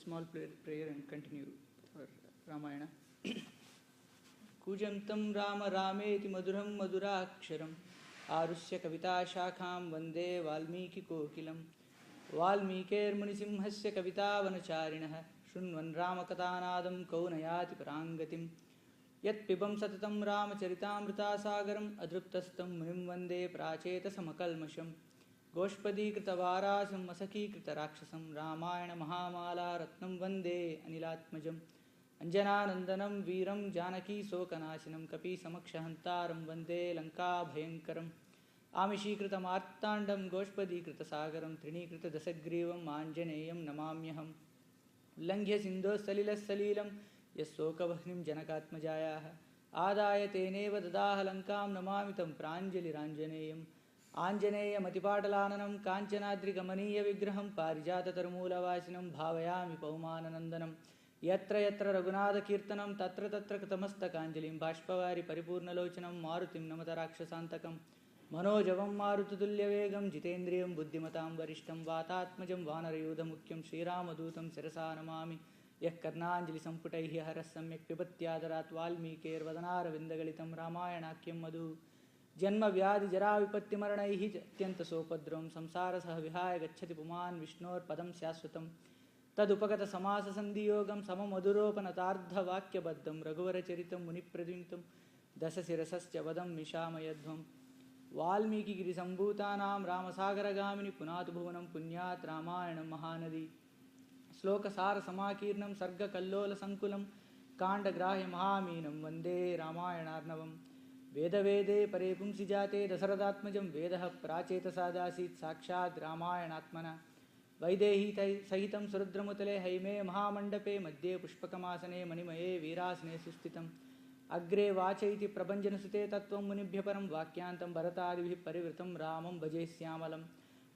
Small prayer and continue for Ramayana. Kujantam Rama Rameti Maduram Maduraksharam Arusya Kavita Shakham Vande Valmiki Kokilam Valmikir Munisimhasya Kavita Vanacharinaha Shunvan Ramakathanadam Kaunayati Parangatim Yat Pibam Satatam Ramacharitamrita Sagaram Adruptastam Munim Vande Pracheta Samakalmasham गोष्पदी कृतवारासं मसखी कृतराक्षसं Ramayan महामाला रत्नं वन्दे अनिलात्मजं अंजनानंदनं वीरं जानकी शोकनाशिनं कपि समक्षहंतारं वन्दे लंकाभयंकरम् आमिषीकृतमार्ताण्डं गोष्पदीकृतसागरं तृणीकृतदशग्रीवम् आञ्जनेयं नमाम्यहम् उल्लङ्घ्य सिन्धोःसलिलसलीलं यस्शोकवह्निं जनकात्मजायाः आदाय तेनेव ददाह लङ्कां नमामि तं प्राञ्जलिराञ्जनेयम् आञ्जनेयमतिपाटलाननं काञ्चनाद्रिकमनीयविग्रहं पारिजाततरुमूलवासिनं भावयामि पौमाननन्दनं यत्र यत्र रघुनाथकीर्तनं तत्र तत्र कृतमस्तकाञ्जलिं बाष्पवारि परिपूर्णलोचनं मारुतिं नमत राक्षसान्तकं मनोजवं मारुततुल्यवेगं जितेन्द्रियं बुद्धिमतां वरिष्ठं वातात्मजं वानरयूथमुख्यं श्रीरामदूतं शिरसा नमामि यः कर्णाञ्जलिसम्पुटैः हरः सम्यक् पिबत्यादरात् वाल्मीकेर्वदनारविन्दगलितं रामायणाख्यं मधु जन्म व्याधि जरा विपत्ति मरणैः अत्यंत सोपद्रवं संसार सह विहाय गच्छति पुमान् विष्णोर्पदं शाश्वतं तदुपगत समास संधियोगं सममधुरोपनतार्धवाक्यबद्धं रघुवरचरितं मुनिप्रद्वितं दशशिरसश्च वदं मिषामयध्वं वाल्मीकिगिरिसम्भूतानां रामसागरगामिनि पुनातु भुवनं पुण्यात् रामायणं महानदी श्लोकसारसमाकीर्णं सर्गकल्लोलसङ्कुलं काण्डग्राह्यमहामीनं वन्दे रामायणार्णवम् वेदवेदे परे पुंसि जाते दशरथात्मजं वेदः प्राचेतसादासीत् साक्षात् रामायणात्मना वैदेही सहितं सुरुद्रमुतले हैमे महामण्डपे मध्ये पुष्पकमासने मणिमये वीरासने सुस्थितम् अग्रे वाच इति प्रभञ्जनसुते तत्त्वं मुनिभ्यः परं वाक्यान्तं भरतादिभिः परिवृतं रामं भजे श्यामलं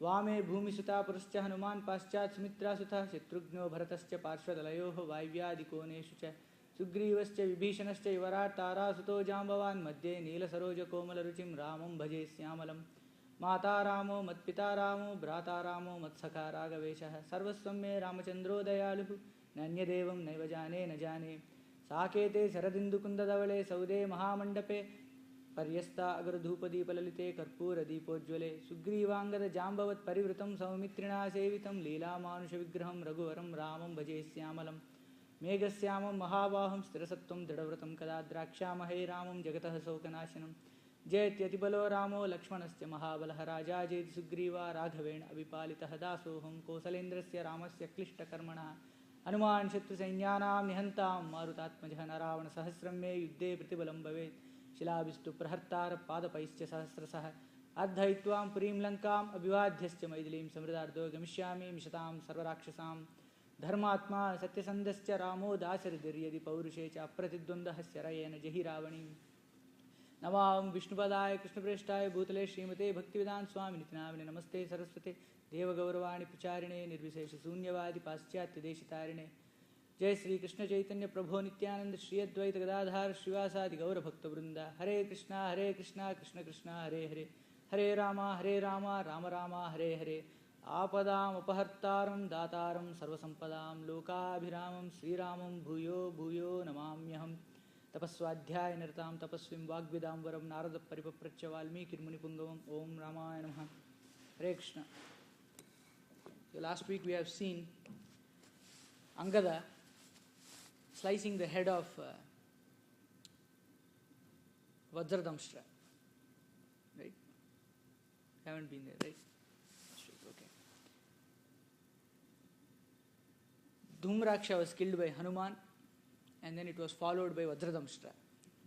वामे भूमिसुता पुरश्च हनुमान् पाश्चात् सुमित्रासुतः शत्रुघ्नो भरतश्च पार्श्वदलयोः वायव्यादिकोणेषु च सुग्रीवश्च विभीषणश्च युवराट् तारासुतो जाम्बवान् मध्ये नीलसरोजकोमलरुचिं रामं भजे श्यामलं माता रामो मत्पिता रामो भ्राता रामो मत्सखा राघवेशः सर्वस्वं मे रामचन्द्रो दयालुः नन्यदेवं नैव जाने न जाने साकेते शरदिन्दुकुन्दधवले सौदे महामण्डपे पर्यस्ता अगरधूपदीपललिते कर्पूरदीपोज्ज्वले सुग्रीवाङ्गदजाम्बवत् परिवृतं सौमित्रिणा सेवितं लीलामानुषविग्रहं रघुवरं रामं भजे श्यामलम् मेघश्यामं महाबाहुं स्थिरसत्त्वं दृढव्रतं कदा द्राक्ष्यामहे रामं जगतः शोकनाशनं जयत्यतिबलो रामो लक्ष्मणस्य महाबलः राजा जयति सुग्रीवा राघवेण अभिपालितः दासोऽहं कौसलेन्द्रस्य रामस्य क्लिष्टकर्मणः हनुमान् शत्रुसैन्यानां निहन्तां मारुतात्मजः न रावणसहस्रं मे युद्धे प्रतिबलं भवेत् शिलाभिस्तु प्रहर्तारपादपैश्च सहस्रशः अद्धयित्वां पुरीं लङ्काम् अभिवाद्यश्च मैथिलीं समृद्धार्दो गमिष्यामि मिषतां सर्वराक्षसां धर्मात्मा सत्यसन्धश्च रामो दाशरथिर्यदि पौरुषे च अप्रतिद्वन्द्वः शरयेन जहि रावणीं नमां विष्णुपदाय कृष्णप्रेष्ठाय भूतले श्रीमते भक्तिवेदान्त स्वामिनिति नामिने नमस्ते सरस्वते देवगौरवाणि प्रचारिणे निर्विशेषशून्यवादि पाश्चात्यदेशितारिणे जय श्री कृष्ण चैतन्य प्रभो नित्यानंद श्री अद्वैत गदाधार श्रीवासादि गौरभक्तवृंदा हरे कृष्णा कृष्ण कृष्ण हरे हरे हरे राम राम राम हरे हरे आपदामपहर्तारं दातारं सर्वसंपदां लोकाभिरामं श्रीरामं भूयो भूयो नमाम्यहम् तपस्वाध्यायनिरतां तपस्विं वाग्विदाम्बरं नारदपरिपप्रच्छ वाल्मीकिर्मुनिपुङ्गवम् ओं रामाय नमः हरे Krishna. So last week we have seen Angada slicing the head of Vajradamshra. Right? Haven't been there, right? Okay. Dhumraksha was killed by Hanuman, and then it was followed by Vajradamshra.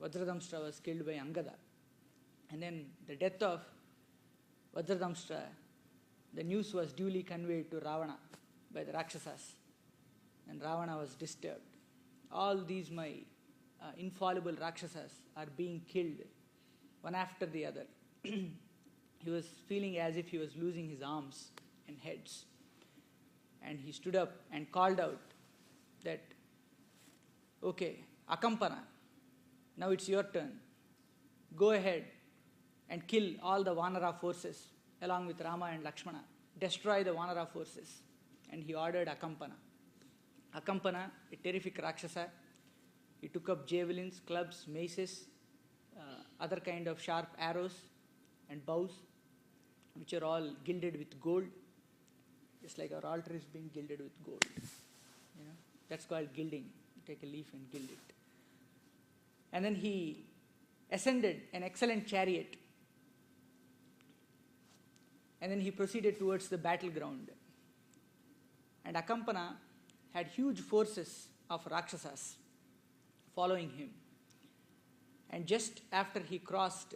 Vajradamshra was killed by Angada. And then the death of Vajradamshra, the news was duly conveyed to Ravana by the Rakshasas. And Ravana was disturbed. All these my infallible Rakshasas are being killed one after the other. He was feeling as if he was losing his arms. and heads. And he stood up and called out that, okay, Akampana, now it's your turn. Go ahead and kill all the Vanara forces along with Rama and Lakshmana. Destroy the Vanara forces. And he ordered Akampana. Akampana, a terrific Rakshasa, he took up javelins, clubs, maces, other kind of sharp arrows and bows, which are all gilded with gold, just like our altar is being gilded with gold. That's called gilding. You take a leaf and gild it. And then he ascended an excellent chariot. And then he proceeded towards the battleground. And Akampana had huge forces of Rakshasas following him. And just after he crossed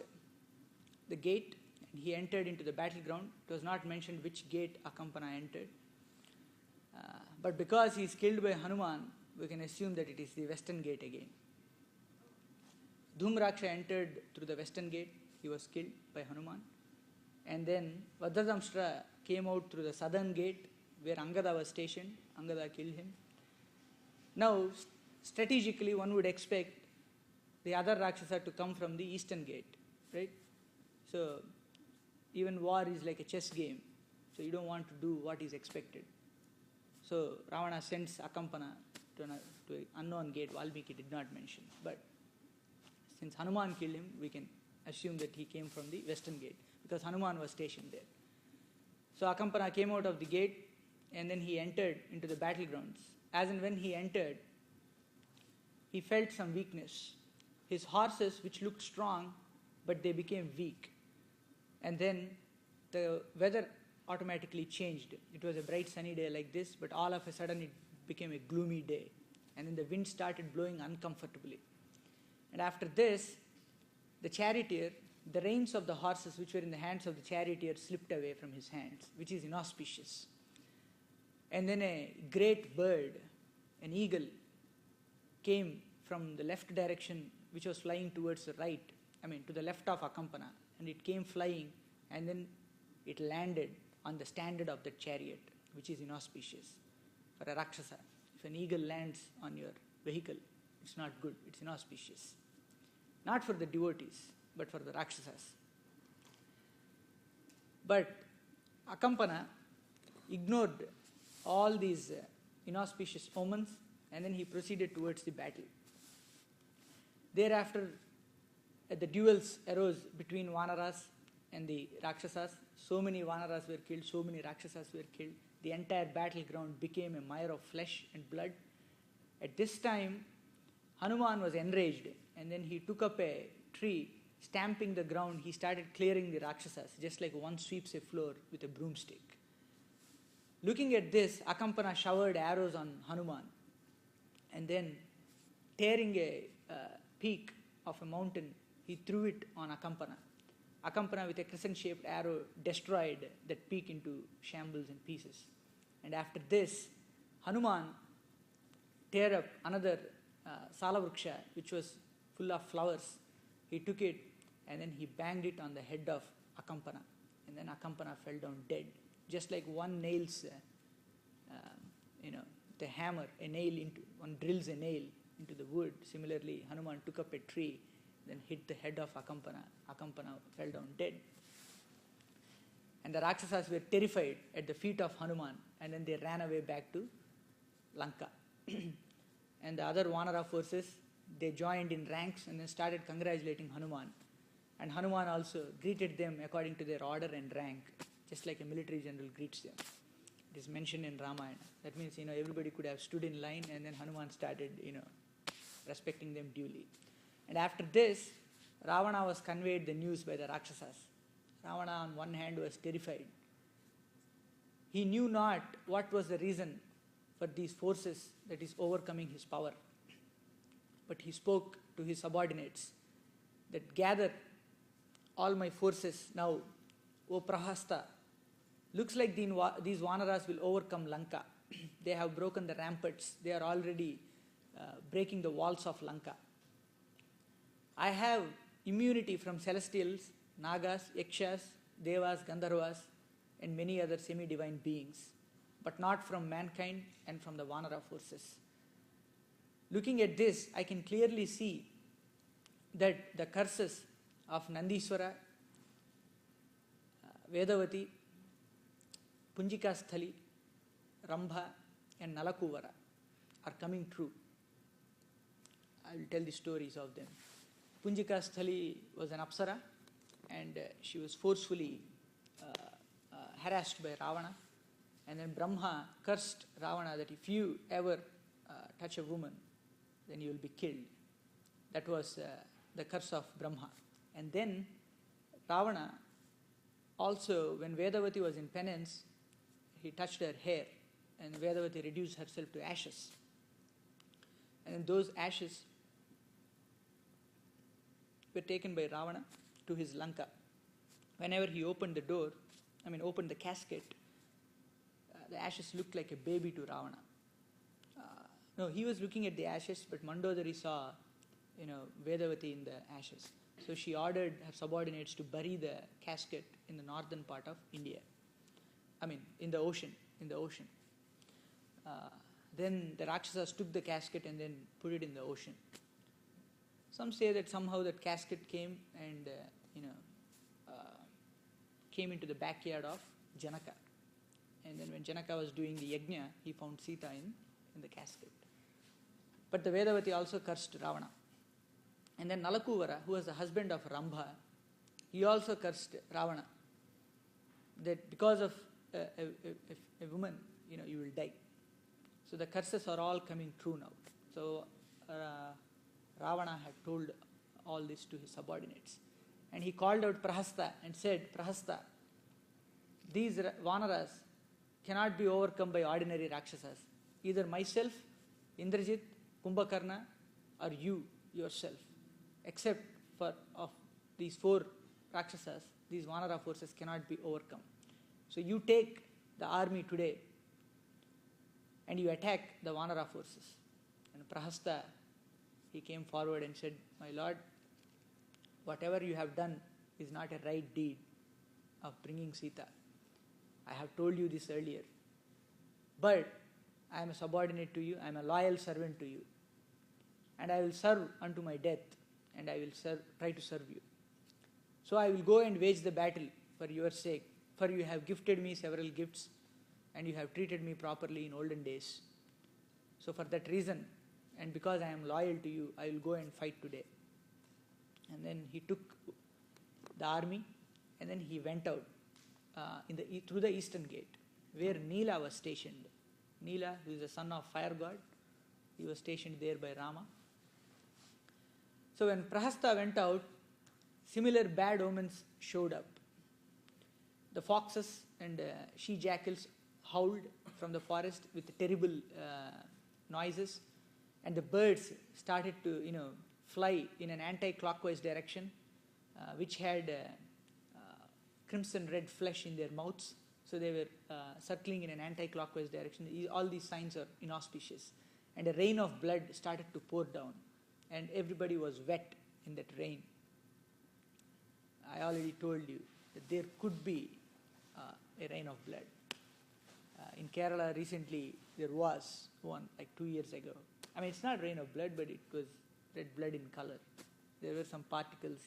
the gate and he entered into the battleground, it was not mentioned which gate Akampana entered. But because he is killed by Hanuman, we can assume that it is the western gate again. Dhumraksha entered through the western gate. He was killed by Hanuman. And then Vajradamshra came out through the southern gate where Angada was stationed. Angada killed him. Now, strategically, one would expect the other Rakshasa to come from the eastern gate, right? So, even war is like a chess game. So, you don't want to do what is expected. So, Ravana sends Akampana to an unknown gate. Valmiki did not mention. But since Hanuman killed him, we can assume that he came from the western gate because Hanuman was stationed there. So, Akampana came out of the gate and then he entered into the battlegrounds. As and when he entered, he felt some weakness. His horses, which looked strong, but they became weak. And then the weather automatically changed. It was a bright sunny day like this, but all of a sudden it became a gloomy day. And then the wind started blowing uncomfortably. And after this, the charioteer, the reins of the horses which were in the hands of the charioteer slipped away from his hands, which is inauspicious. And then a great bird, an eagle, came from the left direction, which was flying towards the right, to the left of Akampana. And it came flying, and then it landed on the standard of the chariot, which is inauspicious for a Rakshasa. If an eagle lands on your vehicle, it's not good, it's inauspicious. Not for the devotees, but for the Rakshasas. But Akampana ignored all these inauspicious omens, and then he proceeded towards the battle. Thereafter, the duels arose between Vanaras and the Rakshasas. So many Vanaras were killed, so many Rakshasas were killed. The entire battleground became a mire of flesh and blood. At this time, Hanuman was enraged, and then he took up a tree, stamping the ground. He started clearing the Rakshasas, just like one sweeps a floor with a broomstick. Looking at this, Akampana showered arrows on Hanuman, and then tearing a peak of a mountain, he threw it on Akampana. Akampana, with a crescent-shaped arrow, destroyed that peak into shambles and pieces. And after this, Hanuman tear up another Salavruksha, which was full of flowers. He took it and then he banged it on the head of Akampana. And then Akampana fell down dead. Just like one nails, the hammer, one drills a nail into the wood. Similarly, Hanuman took up a tree, then hit the head of Akampana. Akampana fell down dead. And the Rakshasas were terrified at the feet of Hanuman, and then they ran away back to Lanka. And the other Vanara forces, they joined in ranks and then started congratulating Hanuman. And Hanuman also greeted them according to their order and rank, just like a military general greets them. It is mentioned in Ramayana. That means, everybody could have stood in line, and then Hanuman started, respecting them duly. And after this, Ravana was conveyed the news by the Rakshasas. Ravana on one hand was terrified. He knew not what was the reason for these forces that is overcoming his power. But he spoke to his subordinates that gather all my forces now, O Prahasta. Looks like these Vanaras will overcome Lanka. They have broken the ramparts. They are already breaking the walls of Lanka. I have immunity from celestials, Nagas, Yakshas, Devas, Gandharvas. and many other semi-divine beings, but not from mankind and from the Vanara forces. Looking at this, I can clearly see that the curses of Nandiswara, Vedavati, Punjikasthali, Rambha and Nalakuvara are coming true. I will tell the stories of them. Punjikasthali was an Apsara, and she was forcefully harassed by Ravana. And then Brahma cursed Ravana that if you ever touch a woman, then you will be killed. That was the curse of Brahma. And then Ravana also, when Vedavati was in penance, he touched her hair, and Vedavati reduced herself to ashes. And those ashes were taken by Ravana to his Lanka. Whenever he opened the casket, the ashes looked like a baby to Ravana. No, he was looking at the ashes, but Mandodari saw, Vedavati in the ashes. So she ordered her subordinates to bury the casket in the northern part of India. In the ocean. Then the Rakshasas took the casket and then put it in the ocean. Some say that somehow that casket came and came into the backyard of Janaka. And then when Janaka was doing the yajna, he found Sita in the casket. But the Vedavati also cursed Ravana. And then Nalakuvara, who was the husband of Rambha, he also cursed Ravana. That because of a woman, you will die. So the curses are all coming true now. So Ravana had told all this to his subordinates. And he called out Prahasta and said, Prahasta, these Vanaras cannot be overcome by ordinary Rakshasas. Either myself, Indrajit, Kumbhakarna, or you yourself. Except for of these 4 Rakshasas, these Vanara forces cannot be overcome. So you take the army today and you attack the Vanara forces. And Prahasta, he came forward and said, my lord, whatever you have done is not a right deed of bringing Sita. I have told you this earlier. But I am a subordinate to you, I am a loyal servant to you. And I will serve unto my death, and I will try to serve you. So I will go and wage the battle for your sake, for you have gifted me several gifts, and you have treated me properly in olden days. So for that reason, and because I am loyal to you, I will go and fight today. And then he took the army, and then he went out through the eastern gate, where Neela was stationed. Neela, who is the son of fire god, he was stationed there by Rama. So when Prahasta went out, similar bad omens showed up. The foxes and she-jackals howled from the forest with terrible noises, and the birds started to fly in an anti-clockwise direction, which had crimson red flesh in their mouths. So they were circling in an anti-clockwise direction. All these signs are inauspicious. And a rain of blood started to pour down, and everybody was wet in that rain. I already told you that there could be a rain of blood. In Kerala recently, there was one, like 2 years ago. It's not rain of blood, but it was red blood in color. There were some particles,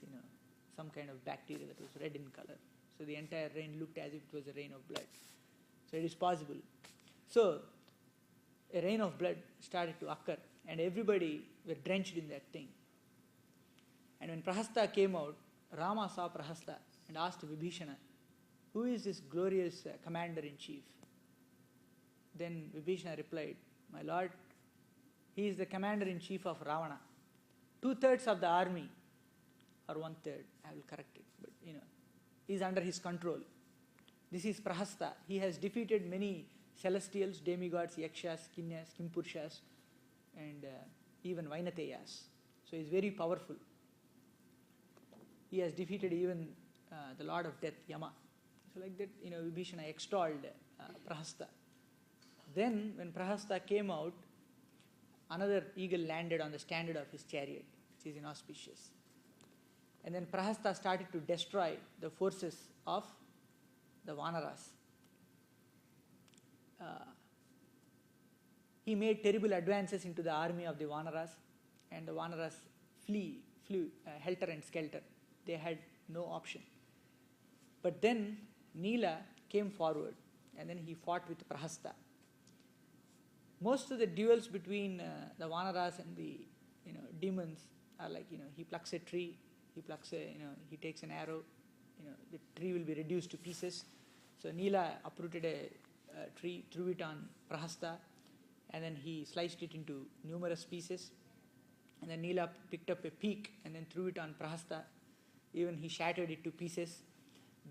some kind of bacteria that was red in color. So the entire rain looked as if it was a rain of blood. So it is possible. So a rain of blood started to occur, and everybody were drenched in that thing. And when Prahasta came out, Rama saw Prahasta and asked Vibhishana, who is this glorious commander-in-chief? Then Vibhishana replied, my lord, he is the commander-in-chief of Ravana. 2/3 of the army, or 1/3, I will correct it, but is under his control. This is Prahasta. He has defeated many celestials, demigods, yakshas, kinyas, kimpurshas, and even Vainateyas. So he is very powerful. He has defeated even the Lord of Death, Yama. So like that, Vibhishana extolled Prahasta. Then when Prahasta came out, another eagle landed on the standard of his chariot, which is inauspicious. And then Prahasta started to destroy the forces of the Vanaras. he made terrible advances into the army of the Vanaras, and the Vanaras flew helter and skelter. They had no option. But then Nila came forward, and then he fought with Prahasta. Most of the duels between the Vanaras and the demons are like, he plucks a tree, he takes an arrow, the tree will be reduced to pieces. So Nila uprooted a tree, threw it on Prahasta, and then he sliced it into numerous pieces. And then Nila picked up a peak and then threw it on Prahasta. Even he shattered it to pieces.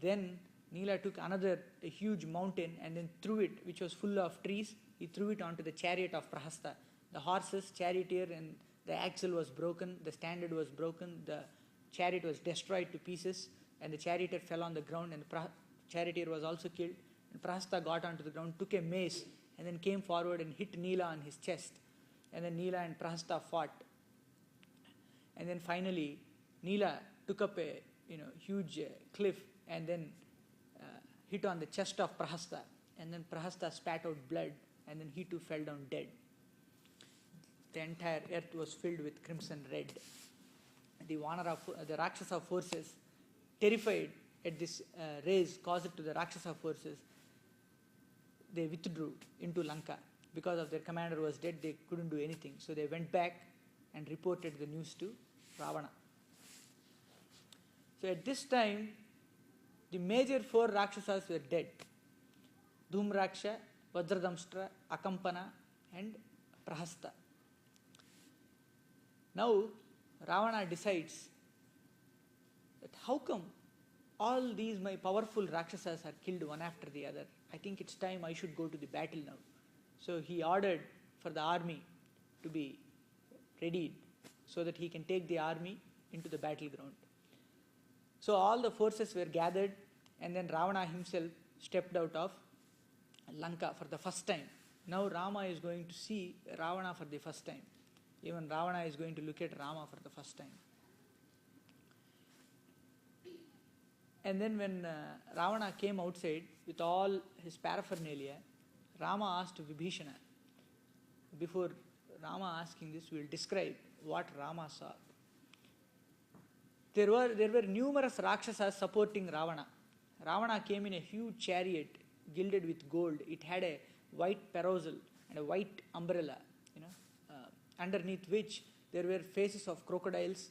Then Nila took a huge mountain and then threw it, which was full of trees. He threw it onto the chariot of Prahasta. The horses, charioteer, and the axle was broken, the standard was broken, the chariot was destroyed to pieces, and the charioteer fell on the ground, and the charioteer was also killed. And Prahasta got onto the ground, took a mace, and then came forward and hit Nila on his chest. And then Nila and Prahasta fought. And then finally, Nila took up a huge cliff and then hit on the chest of Prahasta. And then Prahasta spat out blood, and then he too fell down dead. The entire earth was filled with crimson red. The Rakshasa forces, terrified at this raise caused to the Rakshasa forces, they withdrew into Lanka. Because of their commander was dead, they couldn't do anything. So they went back and reported the news to Ravana. So at this time, the major 4 Rakshasas were dead. Dhumraksha, Vajradamshtra, Akampana, and Prahasta. Now, Ravana decides that how come all these my powerful Rakshasas are killed one after the other? I think it's time I should go to the battle now. So he ordered for the army to be readied so that he can take the army into the battleground. So all the forces were gathered, and then Ravana himself stepped out of Lanka for the first time. Now Rama is going to see Ravana for the first time. Even Ravana is going to look at Rama for the first time. And then when Ravana came outside with all his paraphernalia, Rama asked Vibhishana. Before Rama asking this, we will describe what Rama saw. There were numerous Rakshasas supporting Ravana. Ravana came in a huge chariot gilded with gold. It had a white parasol and a white umbrella, underneath which there were faces of crocodiles,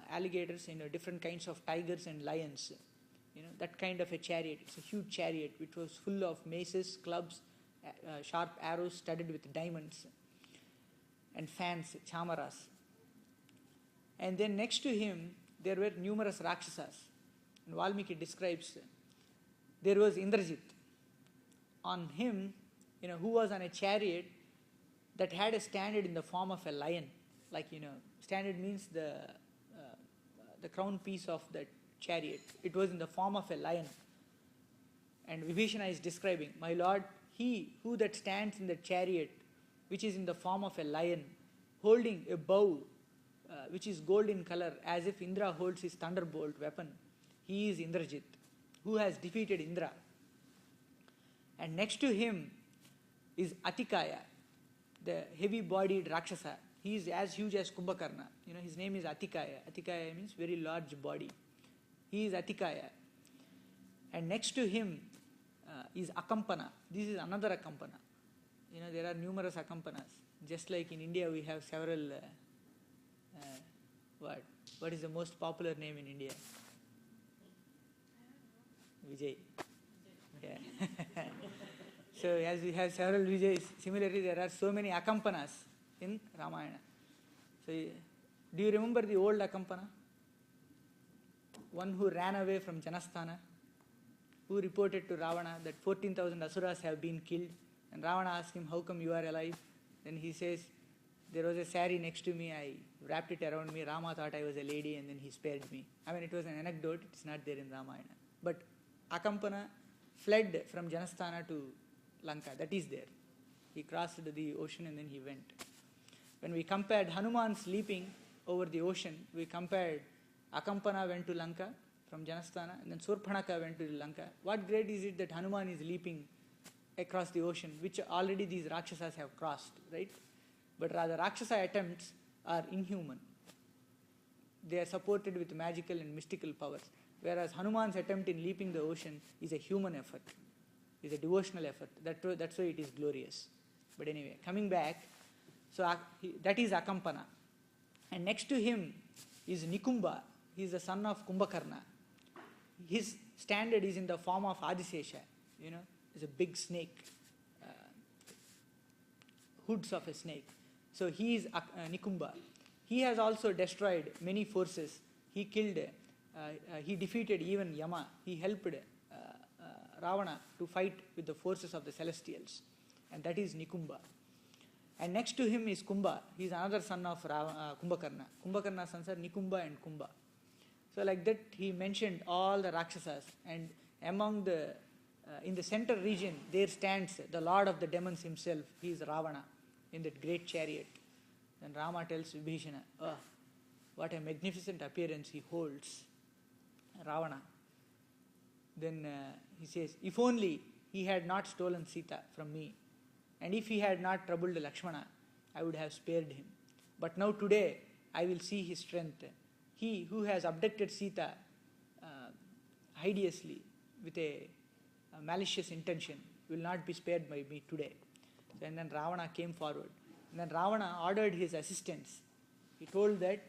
alligators, different kinds of tigers and lions. That kind of a chariot. It's a huge chariot which was full of maces, clubs, sharp arrows studded with diamonds, and fans, chamaras. And then next to him, there were numerous Rakshasas. And Valmiki describes, there was Indrajit. On him, who was on a chariot that had a standard in the form of a lion. Standard means the crown piece of that chariot. It was in the form of a lion. And Vibhishana is describing, my lord, he who that stands in the chariot, which is in the form of a lion, holding a bow, which is gold in color, as if Indra holds his thunderbolt weapon. He is Indrajit, who has defeated Indra. And next to him is Atikaya, the heavy-bodied Rakshasa. He is as huge as Kumbhakarna. His name is Atikaya. Atikaya means very large body. He is Atikaya. And next to him is Akampana. This is another Akampana. There are numerous Akampanas. Just like in India, we have several. What is the most popular name in India? Vijay. Yeah. So as we have several Vijays, similarly there are so many Akampanas in Ramayana. So do you remember the old Akampana? One who ran away from Janasthana, who reported to Ravana that 14,000 Asuras have been killed. And Ravana asked him, how come you are alive? Then he says, there was a sari next to me, I wrapped it around me, Rama thought I was a lady and then he spared me. It was an anecdote, it's not there in Ramayana. But Akampana fled from Janasthana to Lanka, that is there. He crossed the ocean and then he went. When we compared Hanuman sleeping over the ocean, we compared Akampana went to Lanka from Janasthana and then Surpanaka went to Lanka. What grade is it that Hanuman is leaping across the ocean, which already these Rakshasas have crossed, right? But rather, Rakshasa attempts are inhuman. They are supported with magical and mystical powers, whereas Hanuman's attempt in leaping the ocean is a human effort, is a devotional effort. That's why it is glorious. But anyway, coming back, so that is Akampana. And next to him is Nikumba. He is the son of Kumbhakarna. His standard is in the form of Adisesha. It's a big snake, hoods of a snake. So he is Nikumba. He has also destroyed many forces. He killed, he defeated even Yama. He helped Ravana to fight with the forces of the celestials. And that is Nikumba. And next to him is Kumbha. He is another son of Kumbhakarna. Kumbhakarna's sons are Nikumba and Kumbha. So like that he mentioned all the Rakshasas. And among the, in the center region, there stands the lord of the demons himself. He is Ravana in that great chariot. Then Rama tells Vibhishana, oh, what a magnificent appearance he holds, Ravana. Then he says, if only he had not stolen Sita from me, and if he had not troubled Lakshmana, I would have spared him. But now today, I will see his strength. He who has abducted Sita hideously with a malicious intention will not be spared by me today. So, and then Ravana came forward. And then Ravana ordered his assistants. He told that,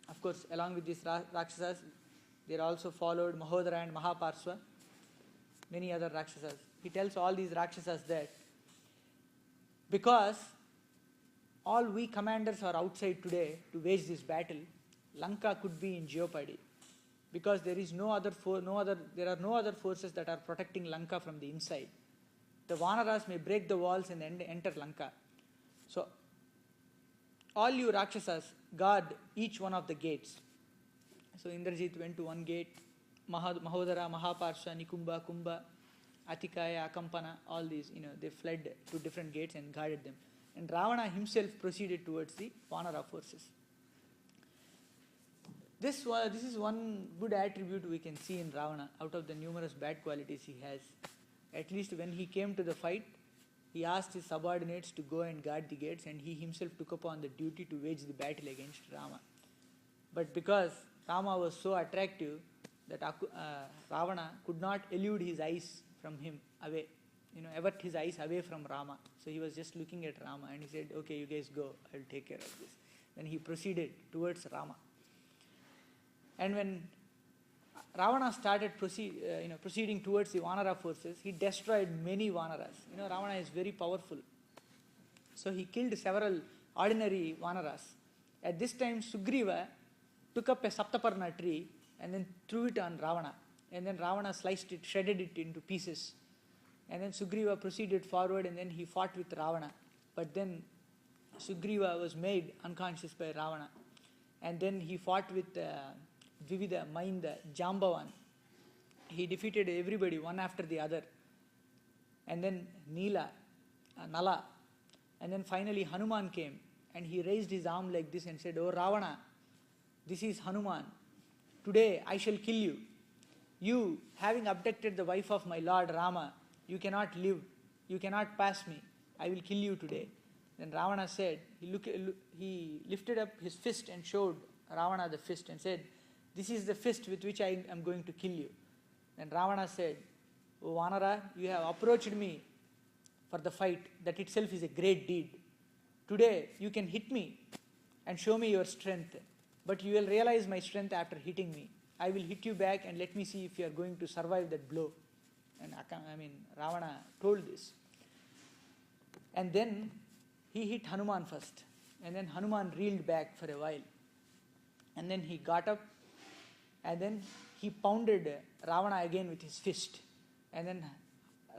of course, along with these Rakshasas, there also followed Mahodara and Mahaparsva, many other Rakshasas. He tells all these Rakshasas that because all we commanders are outside today to wage this battle, Lanka could be in jeopardy. Because there is there are no other forces that are protecting Lanka from the inside. The Vanaras may break the walls and enter Lanka. So, all you Rakshasas guard each one of the gates. So, Indrajit went to one gate, Mahodara, Mahaparsha, Nikumba, Kumbha, Atikaya, Akampana, all these, they fled to different gates and guarded them. And Ravana himself proceeded towards the Vanara forces. This is one good attribute we can see in Ravana out of the numerous bad qualities he has. At least when he came to the fight, he asked his subordinates to go and guard the gates, and he himself took upon the duty to wage the battle against Rama. But because Rama was so attractive that Ravana could not elude his eyes from him away, avert his eyes away from Rama. So he was just looking at Rama and he said, okay, you guys go, I will take care of this. Then he proceeded towards Rama. And when Ravana started proceeding towards the Vanara forces, he destroyed many Vanaras. Ravana is very powerful. So he killed several ordinary Vanaras. At this time, Sugriva took up a Saptaparna tree and then threw it on Ravana. And then Ravana sliced it, shredded it into pieces. And then Sugriva proceeded forward and then he fought with Ravana. But then Sugriva was made unconscious by Ravana. And then he fought with Vivida, Mainda, Jambavan. He defeated everybody one after the other. And then Nala. And then finally Hanuman came and he raised his arm like this and said, "Oh Ravana, this is Hanuman. Today I shall kill you. You, having abducted the wife of my Lord Rama, you cannot live. You cannot pass me. I will kill you today." Then Ravana said, he lifted up his fist and showed Ravana the fist and said, "This is the fist with which I am going to kill you." Then Ravana said, "O Vanara, you have approached me for the fight. That itself is a great deed. Today you can hit me and show me your strength, but you will realize my strength after hitting me. I will hit you back and let me see if you are going to survive that blow." And Ravana told this. And then he hit Hanuman first. And then Hanuman reeled back for a while. And then he got up and then he pounded Ravana again with his fist. And then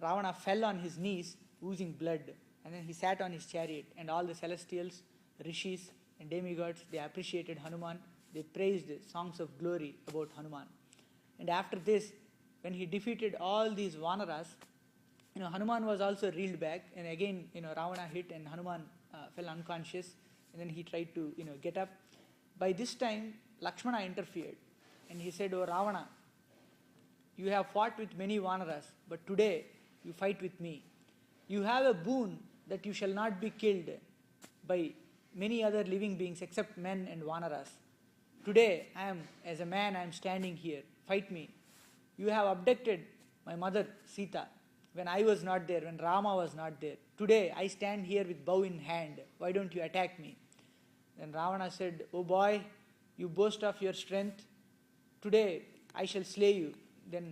Ravana fell on his knees, oozing blood. And then he sat on his chariot, and all the celestials, rishis and demigods, they appreciated Hanuman. They praised songs of glory about Hanuman. And after this, when he defeated all these Vanaras, Hanuman was also reeled back, and again, Ravana hit and Hanuman fell unconscious, and then he tried to, get up. By this time, Lakshmana interfered, and he said, "Oh Ravana, you have fought with many Vanaras, but today you fight with me. You have a boon that you shall not be killed by many other living beings except men and vanaras. Today, as a man, I am standing here. Fight me. You have abducted my mother Sita when I was not there, when Rama was not there. Today, I stand here with bow in hand. Why don't you attack me? Then Ravana said, "Oh boy, you boast of your strength. Today, I shall slay you." Then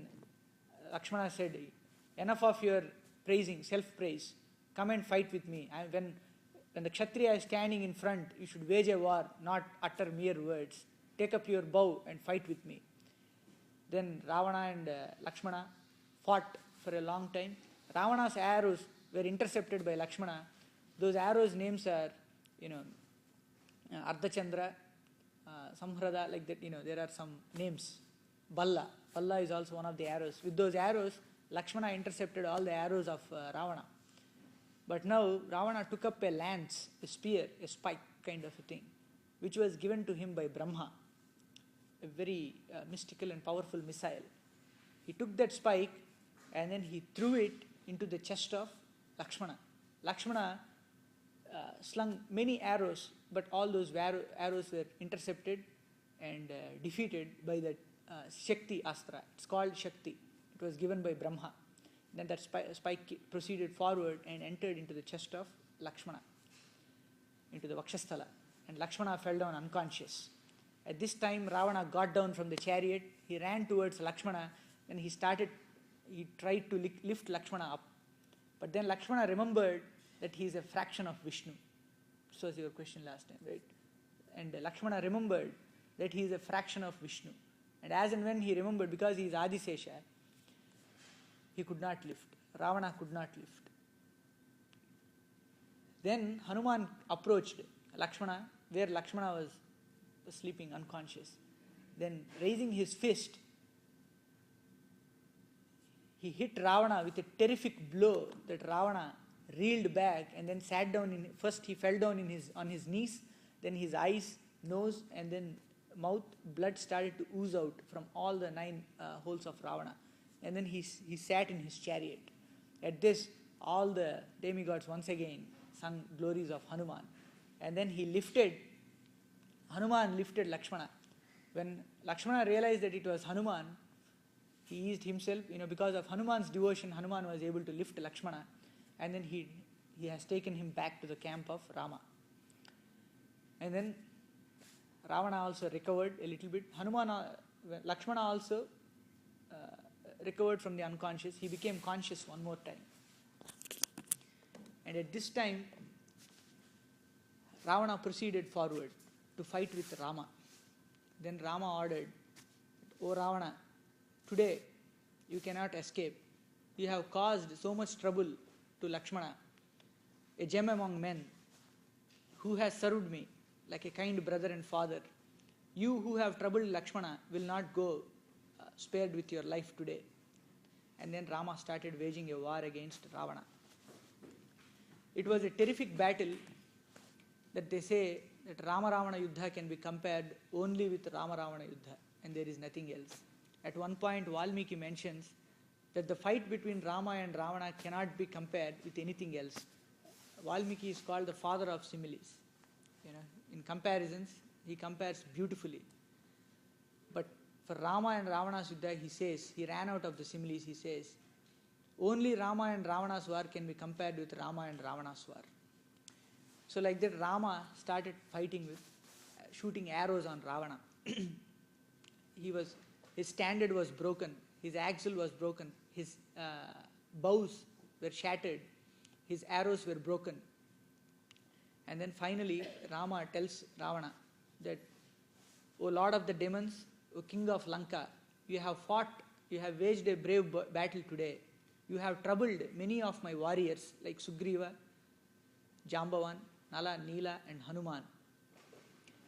Lakshmana said, "Enough of your praising, self-praise. Come and fight with me. When the Kshatriya is standing in front, you should wage a war, not utter mere words. Take up your bow and fight with me." Then Ravana and Lakshmana fought for a long time. Ravana's arrows were intercepted by Lakshmana. Those arrows' names are, Ardhachandra, Samhrada, like that, there are some names. Balla. Balla is also one of the arrows. With those arrows, Lakshmana intercepted all the arrows of Ravana. But now Ravana took up a lance, a spear, a spike kind of a thing, which was given to him by Brahma, a very mystical and powerful missile. He took that spike and then he threw it into the chest of Lakshmana. Lakshmana slung many arrows, but all those arrows were intercepted and defeated by that Shakti Astra. It's called Shakti. It was given by Brahma. Then that spike proceeded forward and entered into the chest of Lakshmana, into the Vakshasthala. And Lakshmana fell down unconscious. At this time, Ravana got down from the chariot. He ran towards Lakshmana and he tried to lift Lakshmana up. But then Lakshmana remembered that he is a fraction of Vishnu. This was your question last time, right? And Lakshmana remembered that he is a fraction of Vishnu. And as and when he remembered, because he is Adisesha, he could not lift. Ravana could not lift. Then Hanuman approached Lakshmana, where Lakshmana was sleeping unconscious. Then raising his fist, he hit Ravana with a terrific blow that Ravana reeled back and then sat down. First he fell down on his knees, then his eyes, nose and then mouth, blood started to ooze out from all the 9 holes of Ravana. And then he sat in his chariot. At this, all the demigods once again sung glories of Hanuman. And then Hanuman lifted Lakshmana. When Lakshmana realized that it was Hanuman, he eased himself. Because of Hanuman's devotion, Hanuman was able to lift Lakshmana. And then he has taken him back to the camp of Rama. And then Ravana also recovered a little bit. Lakshmana also recovered from the unconscious. He became conscious one more time. And at this time, Ravana proceeded forward to fight with Rama. Then Rama ordered, "O Ravana, today you cannot escape. You have caused so much trouble to Lakshmana, a gem among men, who has served me like a kind brother and father. You who have troubled Lakshmana will not go spared with your life today." And then Rama started waging a war against Ravana. It was a terrific battle that they say that Rama-Ravana Yuddha can be compared only with Rama-Ravana Yuddha, and there is nothing else. At one point, Valmiki mentions that the fight between Rama and Ravana cannot be compared with anything else. Valmiki is called the father of similes. In comparisons, he compares beautifully. But for Rama and Ravana's Yuddha, he ran out of the similes, he says, only Rama and Ravana's war can be compared with Rama and Ravana's war. So like that, Rama started fighting with, shooting arrows on Ravana. His standard was broken, his axle was broken, his bows were shattered, his arrows were broken. And then finally, Rama tells Ravana that, "O Lord of the demons, O King of Lanka, you have waged a brave battle today. You have troubled many of my warriors like Sugriva, Jambavan, Nala, Neela and Hanuman.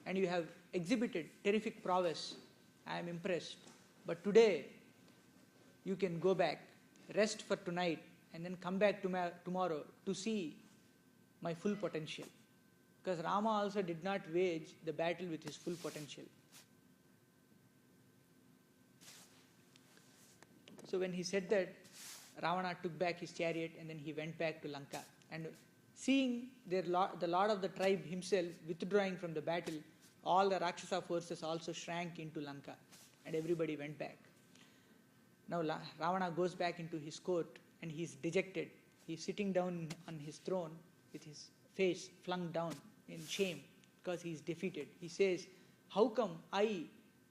And you have exhibited terrific prowess. I am impressed. But today, you can go back, rest for tonight, and then come back tomorrow to see my full potential." Because Rama also did not wage the battle with his full potential. So when he said that, Ravana took back his chariot and then he went back to Lanka. And seeing the lord of the tribe himself withdrawing from the battle, all the Rakshasa forces also shrank into Lanka and everybody went back. Now Ravana goes back into his court and he's dejected. He's sitting down on his throne with his face flung down in shame because he's defeated. He says, how come I,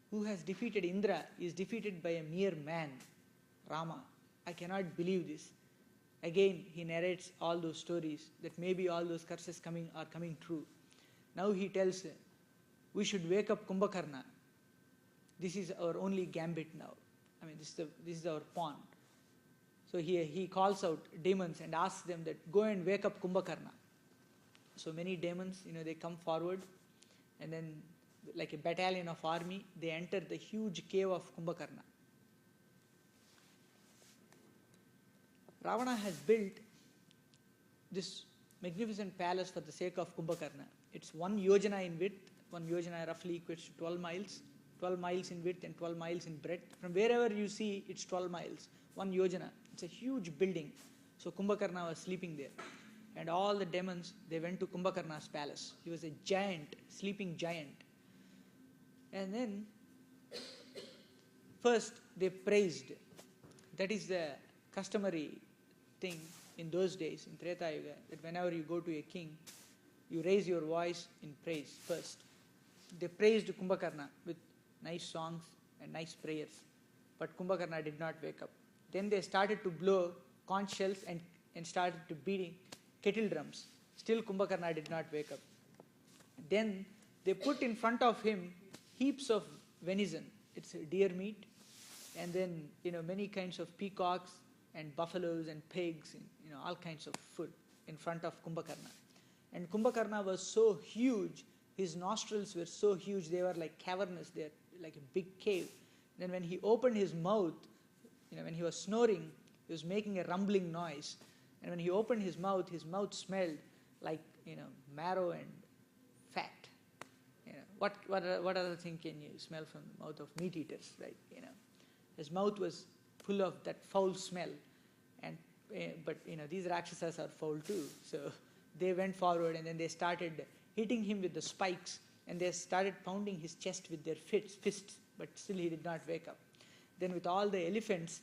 who has defeated Indra, is defeated by a mere man, Rama? I cannot believe this. Again, he narrates all those stories that maybe all those curses are coming true. Now he tells, we should wake up Kumbhakarna. This is our only gambit now. I mean, this is our pawn. So he calls out demons and asks them that go and wake up Kumbhakarna. So many demons, they come forward and then like a battalion of army, they enter the huge cave of Kumbhakarna. Ravana has built this magnificent palace for the sake of Kumbhakarna. It's 1 yojana in width, 1 yojana roughly equates to 12 miles in width and 12 miles in breadth. From wherever you see, it's 12 miles, 1 yojana. It's a huge building. So Kumbhakarna was sleeping there. And all the demons, they went to Kumbhakarna's palace. He was a giant, sleeping giant. And then, first they praised. That is the customary thing in those days, in Treta Yuga, that whenever you go to a king, you raise your voice in praise first. They praised Kumbhakarna with nice songs and nice prayers. But Kumbhakarna did not wake up. Then they started to blow conch shells and started to beating kettle drums. Still Kumbhakarna did not wake up. Then they put in front of him heaps of venison. It's deer meat. And then, many kinds of peacocks and buffaloes and pigs and, all kinds of food in front of Kumbhakarna. And Kumbhakarna was so huge, his nostrils were so huge, they were like cavernous, they're like a big cave. Then when he opened his mouth, when he was snoring, he was making a rumbling noise. And when he opened his mouth smelled like, marrow and fat. What other thing can you smell from the mouth of meat eaters, right? His mouth was full of that foul smell. And but these Rakshasas are foul too. So they went forward and then they started hitting him with the spikes and they started pounding his chest with their fists, but still he did not wake up. Then with all the elephants,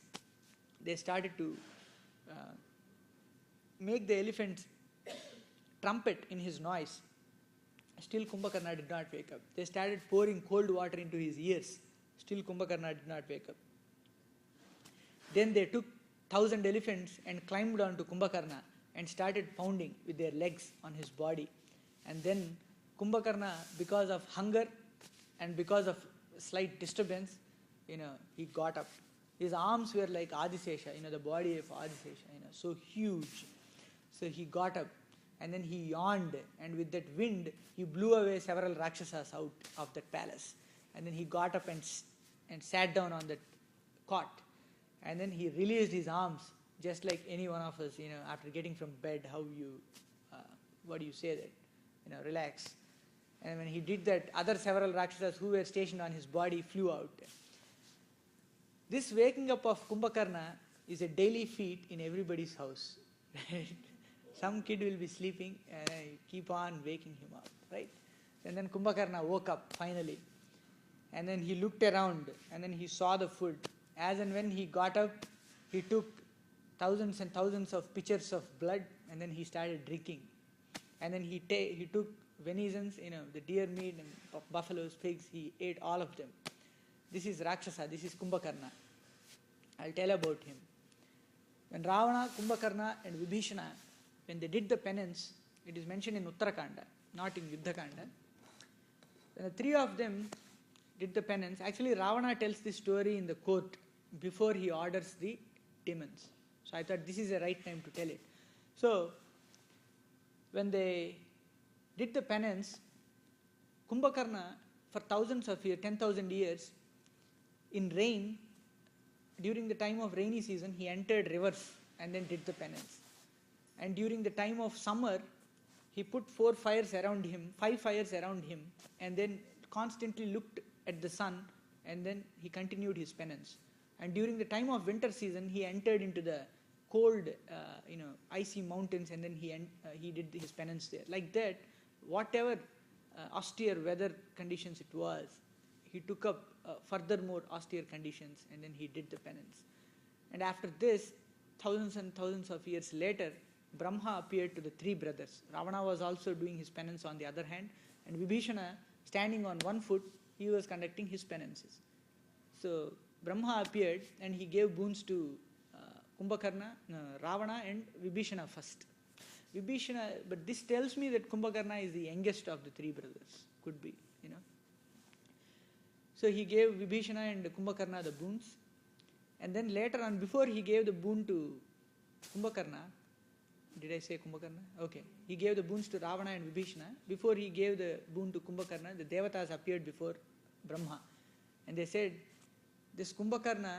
they started to make the elephants trumpet in his noise. Still Kumbhakarna did not wake up. They started pouring cold water into his ears. Still Kumbhakarna did not wake up. Then they took 1,000 elephants and climbed onto Kumbhakarna and started pounding with their legs on his body. And then Kumbhakarna, because of hunger and because of slight disturbance, he got up. His arms were like Adisesha, the body of Adisesha, so huge. So he got up and then he yawned, and with that wind, he blew away several Rakshasas out of that palace. And then he got up and sat down on that cot. And then he released his arms, just like any one of us, after getting from bed, how you, relax. And when he did that, other several Rakshasas who were stationed on his body flew out. This waking up of Kumbhakarna is a daily feat in everybody's house. Right? Some kid will be sleeping and I keep on waking him up, right? And then Kumbhakarna woke up finally. And then he looked around and then he saw the food. As and when he got up, he took thousands and thousands of pitchers of blood and then he started drinking. And then he took venizons, the deer meat and buffaloes, pigs, he ate all of them. This is Rakshasa, this is Kumbhakarna. I'll tell about him. When Ravana, Kumbhakarna and Vibhishana, when they did the penance, it is mentioned in Uttarakanda, not in Yuddhakanda. When the three of them did the penance, actually Ravana tells this story in the court before he orders the demons. So I thought this is the right time to tell it. So, when they did the penance, Kumbhakarna, for thousands of years, 10,000 years, in rain, during the time of rainy season, he entered rivers and then did the penance. And during the time of summer, he put 5 fires around him, and then constantly looked at the sun, and then he continued his penance. And during the time of winter season, he entered into the cold, icy mountains, and then he did his penance there. Like that, whatever austere weather conditions it was, he took up furthermore austere conditions, and then he did the penance. And after this, thousands and thousands of years later, Brahma appeared to the three brothers. Ravana was also doing his penance on the other hand, and Vibhishana, standing on one foot, he was conducting his penances. So Brahma appeared and he gave boons to Kumbhakarna, Ravana and Vibhishana first. But this tells me that Kumbhakarna is the youngest of the three brothers. Could be, So he gave Vibhishana and Kumbhakarna the boons. And then later on, before he gave the boon to Kumbhakarna, did I say Kumbhakarna? Okay. He gave the boons to Ravana and Vibhishana. Before he gave the boon to Kumbhakarna, the Devatas appeared before Brahma. And they said, this Kumbhakarna,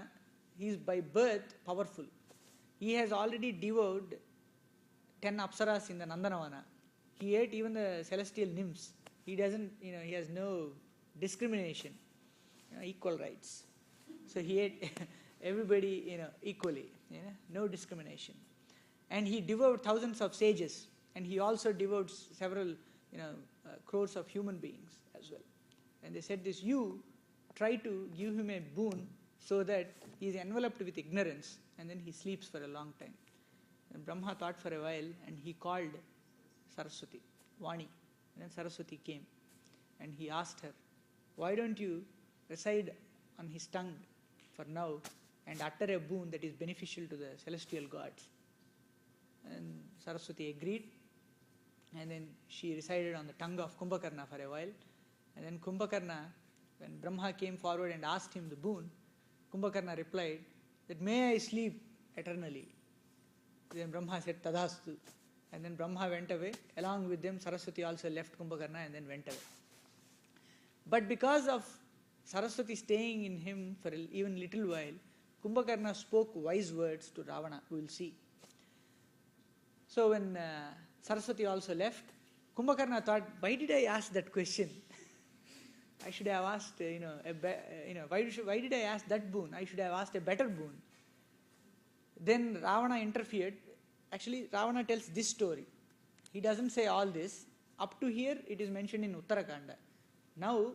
he is by birth powerful. He has already devoured 10 apsaras in the Nandanavana. He ate even the celestial nymphs. He doesn't, he has no discrimination, equal rights. So he ate everybody, equally, no discrimination. And he devoured thousands of sages, and he also devoured several, crores of human beings as well. And they said this, you try to give him a boon so that he is enveloped with ignorance, and then he sleeps for a long time. And Brahma thought for a while, and he called Saraswati, Vani. And then Saraswati came, and he asked her, why don't you reside on his tongue for now and utter a boon that is beneficial to the celestial gods? And Saraswati agreed, and then she resided on the tongue of Kumbhakarna for a while. And then Kumbhakarna, when Brahma came forward and asked him the boon, Kumbhakarna replied that, may I sleep eternally. Then Brahma said, Tadhastu. And then Brahma went away. Along with them, Saraswati also left Kumbhakarna and then went away. But because of Saraswati staying in him for even little while, Kumbhakarna spoke wise words to Ravana, we will see. So when Saraswati also left, Kumbhakarna thought, why did I ask that question? I should have asked, why did I ask that boon? I should have asked a better boon. Then Ravana interfered. Actually, Ravana tells this story. He doesn't say all this. Up to here, it is mentioned in Uttarakanda. Now,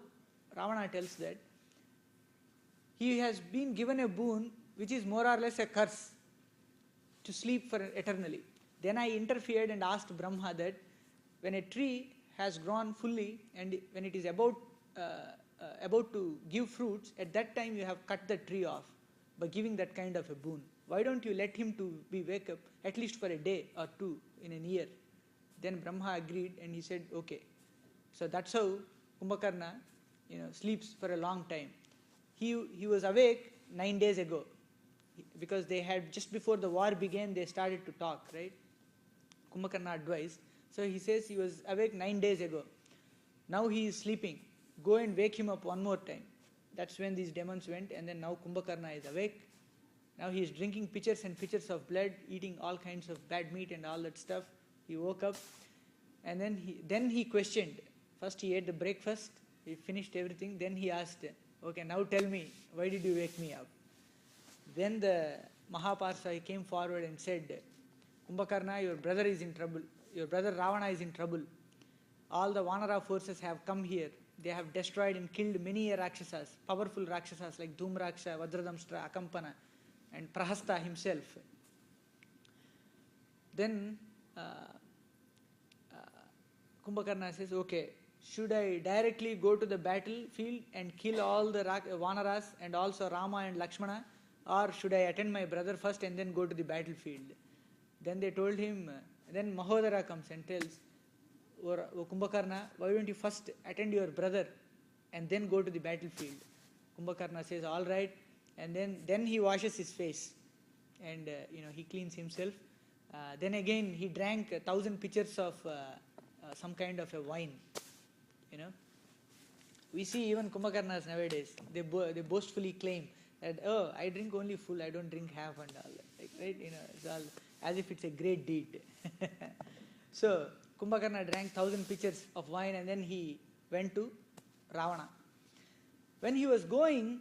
Ravana tells that he has been given a boon which is more or less a curse, to sleep for eternally. Then I interfered and asked Brahma that when a tree has grown fully and when it is about to give fruits, at that time you have cut the tree off by giving that kind of a boon. Why don't you let him to be wake up at least for a day or two in a year? Then Brahma agreed and he said, okay. So that's how Kumbhakarna, sleeps for a long time. He was awake 9 days ago, because they had, just before the war began, they started to talk, right? Kumbhakarna advised. So he says he was awake 9 days ago. Now he is sleeping. Go and wake him up one more time. That's when these demons went, and then now Kumbhakarna is awake. Now he is drinking pitchers and pitchers of blood, eating all kinds of bad meat and all that stuff. He woke up, and then he questioned. First he ate the breakfast, he finished everything, then he asked, okay, now tell me, why did you wake me up? Then the Mahaparsa came forward and said, Kumbhakarna, your brother is in trouble. Your brother Ravana is in trouble. All the Vanara forces have come here. They have destroyed and killed many Rakshasas, powerful Rakshasas like Dhumraksha, Vajradamstra, Akampana, and Prahasta himself. Then Kumbhakarna says, okay, should I directly go to the battlefield and kill all the Vanaras and also Rama and Lakshmana, or should I attend my brother first and then go to the battlefield? Then they told him, then Mahodara comes and tells, O Kumbhakarna, why don't you first attend your brother and then go to the battlefield? Kumbhakarna says, all right, and then he washes his face and he cleans himself. Then again he drank 1,000 pitchers of some kind of a wine. We see even Kumbhakarnas nowadays, they boastfully claim that, oh, I drink only full, I don't drink half and all that. Like, right? It's all as if it's a great deed. So Kumbhakarna drank 1,000 pitchers of wine and then he went to Ravana. When he was going,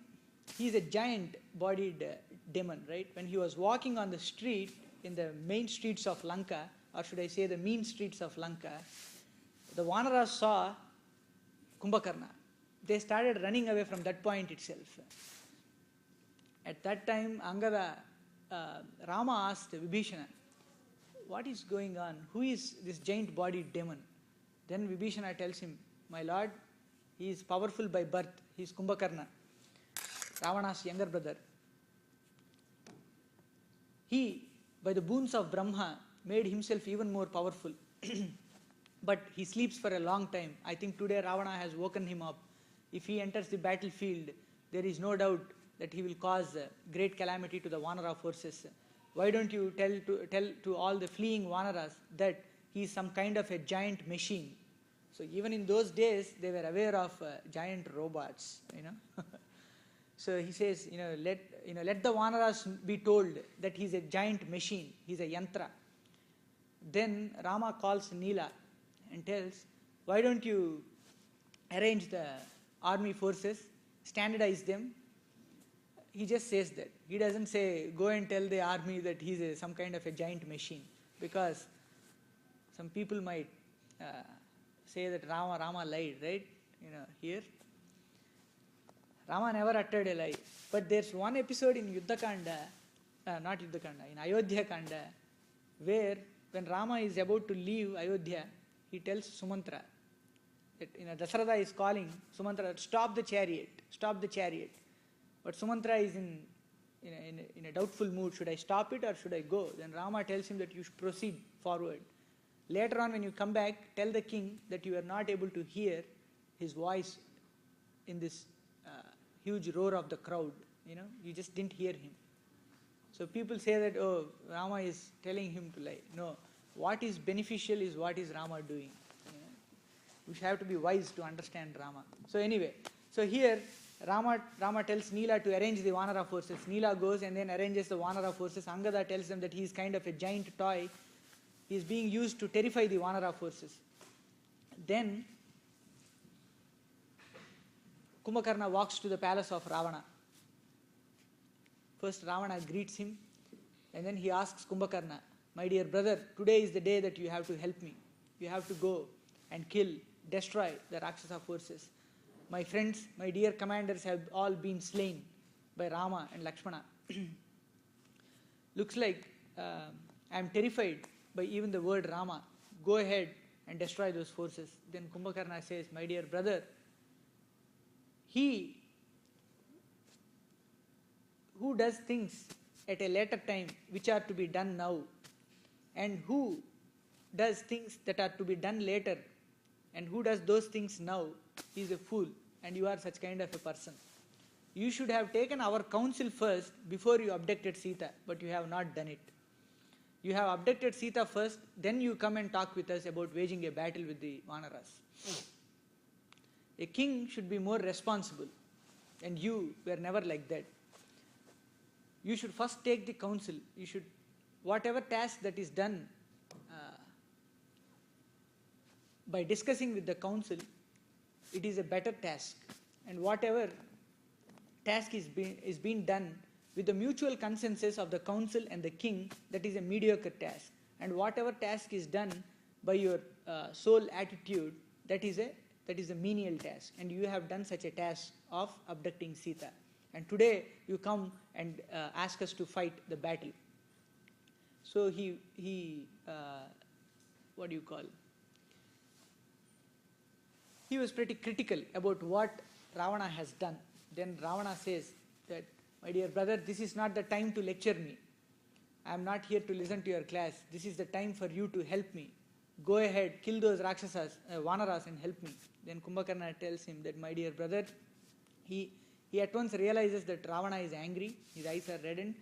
he is a giant-bodied demon, right? When he was walking on the street, in the main streets of Lanka, or should I say the mean streets of Lanka, the Vanaras saw Kumbhakarna. They started running away from that point itself. At that time, Angada, Rama asked Vibhishana, what is going on? Who is this giant-bodied demon? Then Vibhishana tells him, my lord, he is powerful by birth. He is Kumbhakarna, Ravana's younger brother. He, by the boons of Brahma, made himself even more powerful. But he sleeps for a long time. I think today Ravana has woken him up. If he enters the battlefield, there is no doubt that he will cause great calamity to the Vanara forces. Why don't you tell to all the fleeing Vanaras that he is some kind of a giant machine? So even in those days, they were aware of giant robots, So he says, let the Vanaras be told that he is a giant machine, he is a yantra. Then Rama calls Neela and tells, why don't you arrange the army forces, standardize them? He just says that. He doesn't say, go and tell the army that he is some kind of a giant machine, because some people might say that Rama lied, right? Here. Rama never uttered a lie. But there's one episode in Yuddhakanda, in Ayodhya Kanda, where when Rama is about to leave Ayodhya, he tells Sumantra that Dasharatha is calling Sumantra, stop the chariot. But Sumantra is in a doubtful mood. Should I stop it or should I go? Then Rama tells him that you should proceed forward. Later on, when you come back, tell the king that you are not able to hear his voice in this huge roar of the crowd. You just didn't hear him. So people say that, oh, Rama is telling him to lie. No, what is beneficial is what is Rama doing. We have to be wise to understand Rama. So anyway, so here Rama tells Neela to arrange the Vanara forces. Neela goes and then arranges the Vanara forces. Angada tells them that he is kind of a giant toy. He is being used to terrify the Vanara forces. Then Kumbhakarna walks to the palace of Ravana. First Ravana greets him, and then he asks Kumbhakarna, my dear brother, today is the day that you have to help me. You have to go and destroy the Rakshasa forces. My friends, my dear commanders have all been slain by Rama and Lakshmana. Looks like I am terrified by even the word Rama. Go ahead and destroy those forces. Then Kumbhakarna says, my dear brother, he who does things at a later time which are to be done now, and who does things that are to be done later, and who does those things now, he is a fool, and you are such kind of a person. You should have taken our counsel first before you abducted Sita, but you have not done it. You have abducted Sita first, then you come and talk with us about waging a battle with the Vanaras. A king should be more responsible, and you were never like that. You should first take the counsel. You should, whatever task that is done by discussing with the council, it is a better task. And whatever task is being done with the mutual consensus of the council and the king, that is a mediocre task. And whatever task is done by your sole attitude, that is a menial task. And you have done such a task of abducting Sita. And today you come and ask us to fight the battle. So he was pretty critical about what Ravana has done. Then Ravana says that, my dear brother, this is not the time to lecture me. I am not here to listen to your class. This is the time for you to help me. Go ahead, kill those Rakshasas, Vanaras, and help me. Then Kumbhakarna tells him that, my dear brother, he at once realizes that Ravana is angry, his eyes are reddened.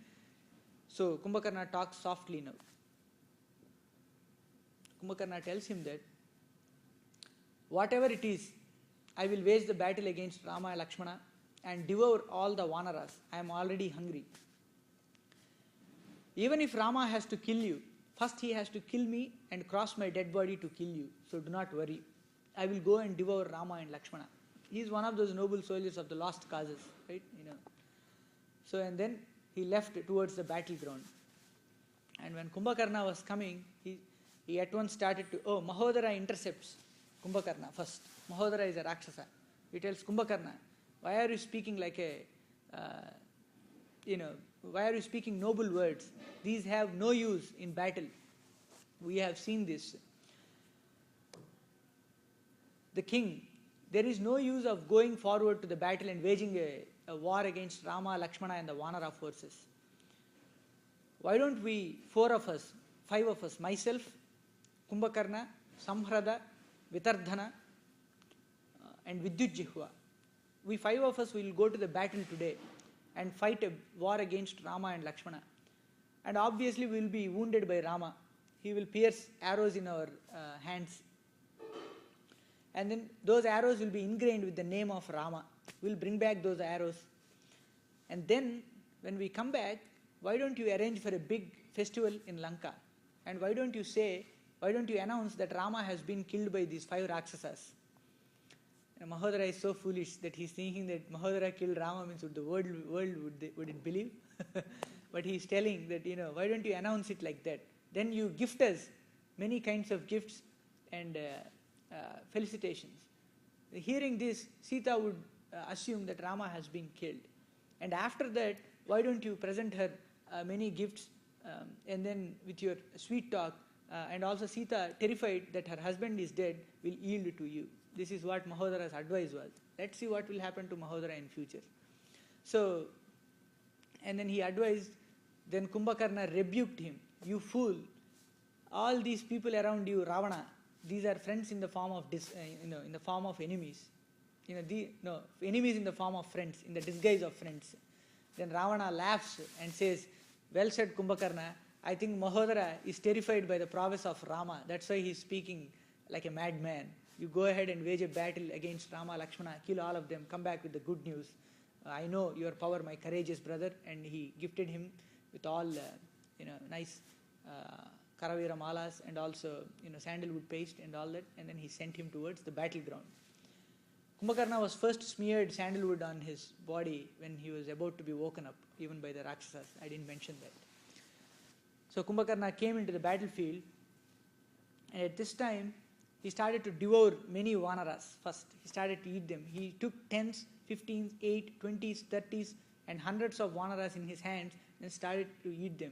So Kumbhakarna talks softly now. Kumbhakarna tells him that, whatever it is, I will wage the battle against Rama and Lakshmana and devour all the Vanaras. I am already hungry. Even if Rama has to kill you, first he has to kill me and cross my dead body to kill you. So do not worry. I will go and devour Rama and Lakshmana. He is one of those noble soldiers of the lost causes, right? So and then he left towards the battleground. And when Kumbhakarna was coming, he at once started to, Mahodara intercepts Kumbhakarna first. Mahodara is a Rakshasa. He tells Kumbhakarna, why are you speaking like a, why are you speaking noble words? These have no use in battle. We have seen this. The king, there is no use of going forward to the battle and waging a war against Rama, Lakshmana and the Vanara forces. Why don't we, 4 of us, 5 of us, myself, Kumbhakarna, Samhrada, Vitardhana and Vidyutjihva, we 5 of us will go to the battle today and fight a war against Rama and Lakshmana. And obviously we will be wounded by Rama. He will pierce arrows in our hands. And then those arrows will be ingrained with the name of Rama. We will bring back those arrows. And then when we come back, why don't you arrange for a big festival in Lanka? And why don't you announce that Rama has been killed by these 5 Rakshasas? And Mahodara is so foolish that he's thinking that Mahodara killed Rama means the world would it believe? But he's telling that, why don't you announce it like that? Then you gift us many kinds of gifts and felicitations. Hearing this, Sita would assume that Rama has been killed. And after that, why don't you present her many gifts and then with your sweet talk and also Sita, terrified that her husband is dead, will yield to you. This is what Mahodara's advice was. Let's see what will happen to Mahodara in future. So, and then he advised, then Kumbhakarna rebuked him. You fool, all these people around you, Ravana, these are friends in the form of in the form of enemies. Enemies in the form of friends, in the disguise of friends. Then Ravana laughs and says, well said Kumbhakarna, I think Mahodara is terrified by the prowess of Rama. That's why he is speaking like a madman. You go ahead and wage a battle against Rama, Lakshmana, kill all of them, come back with the good news. I know your power, my courageous brother. And he gifted him with all nice Karavira malas and also sandalwood paste and all that. And then he sent him towards the battleground. Kumbhakarna was first smeared sandalwood on his body when he was about to be woken up, even by the Rakshasas. I didn't mention that. So Kumbhakarna came into the battlefield, and at this time he started to devour many Vanaras first. He started to eat them. He took 10s, 15s, 8, 20s, 30s and hundreds of Vanaras in his hands and started to eat them.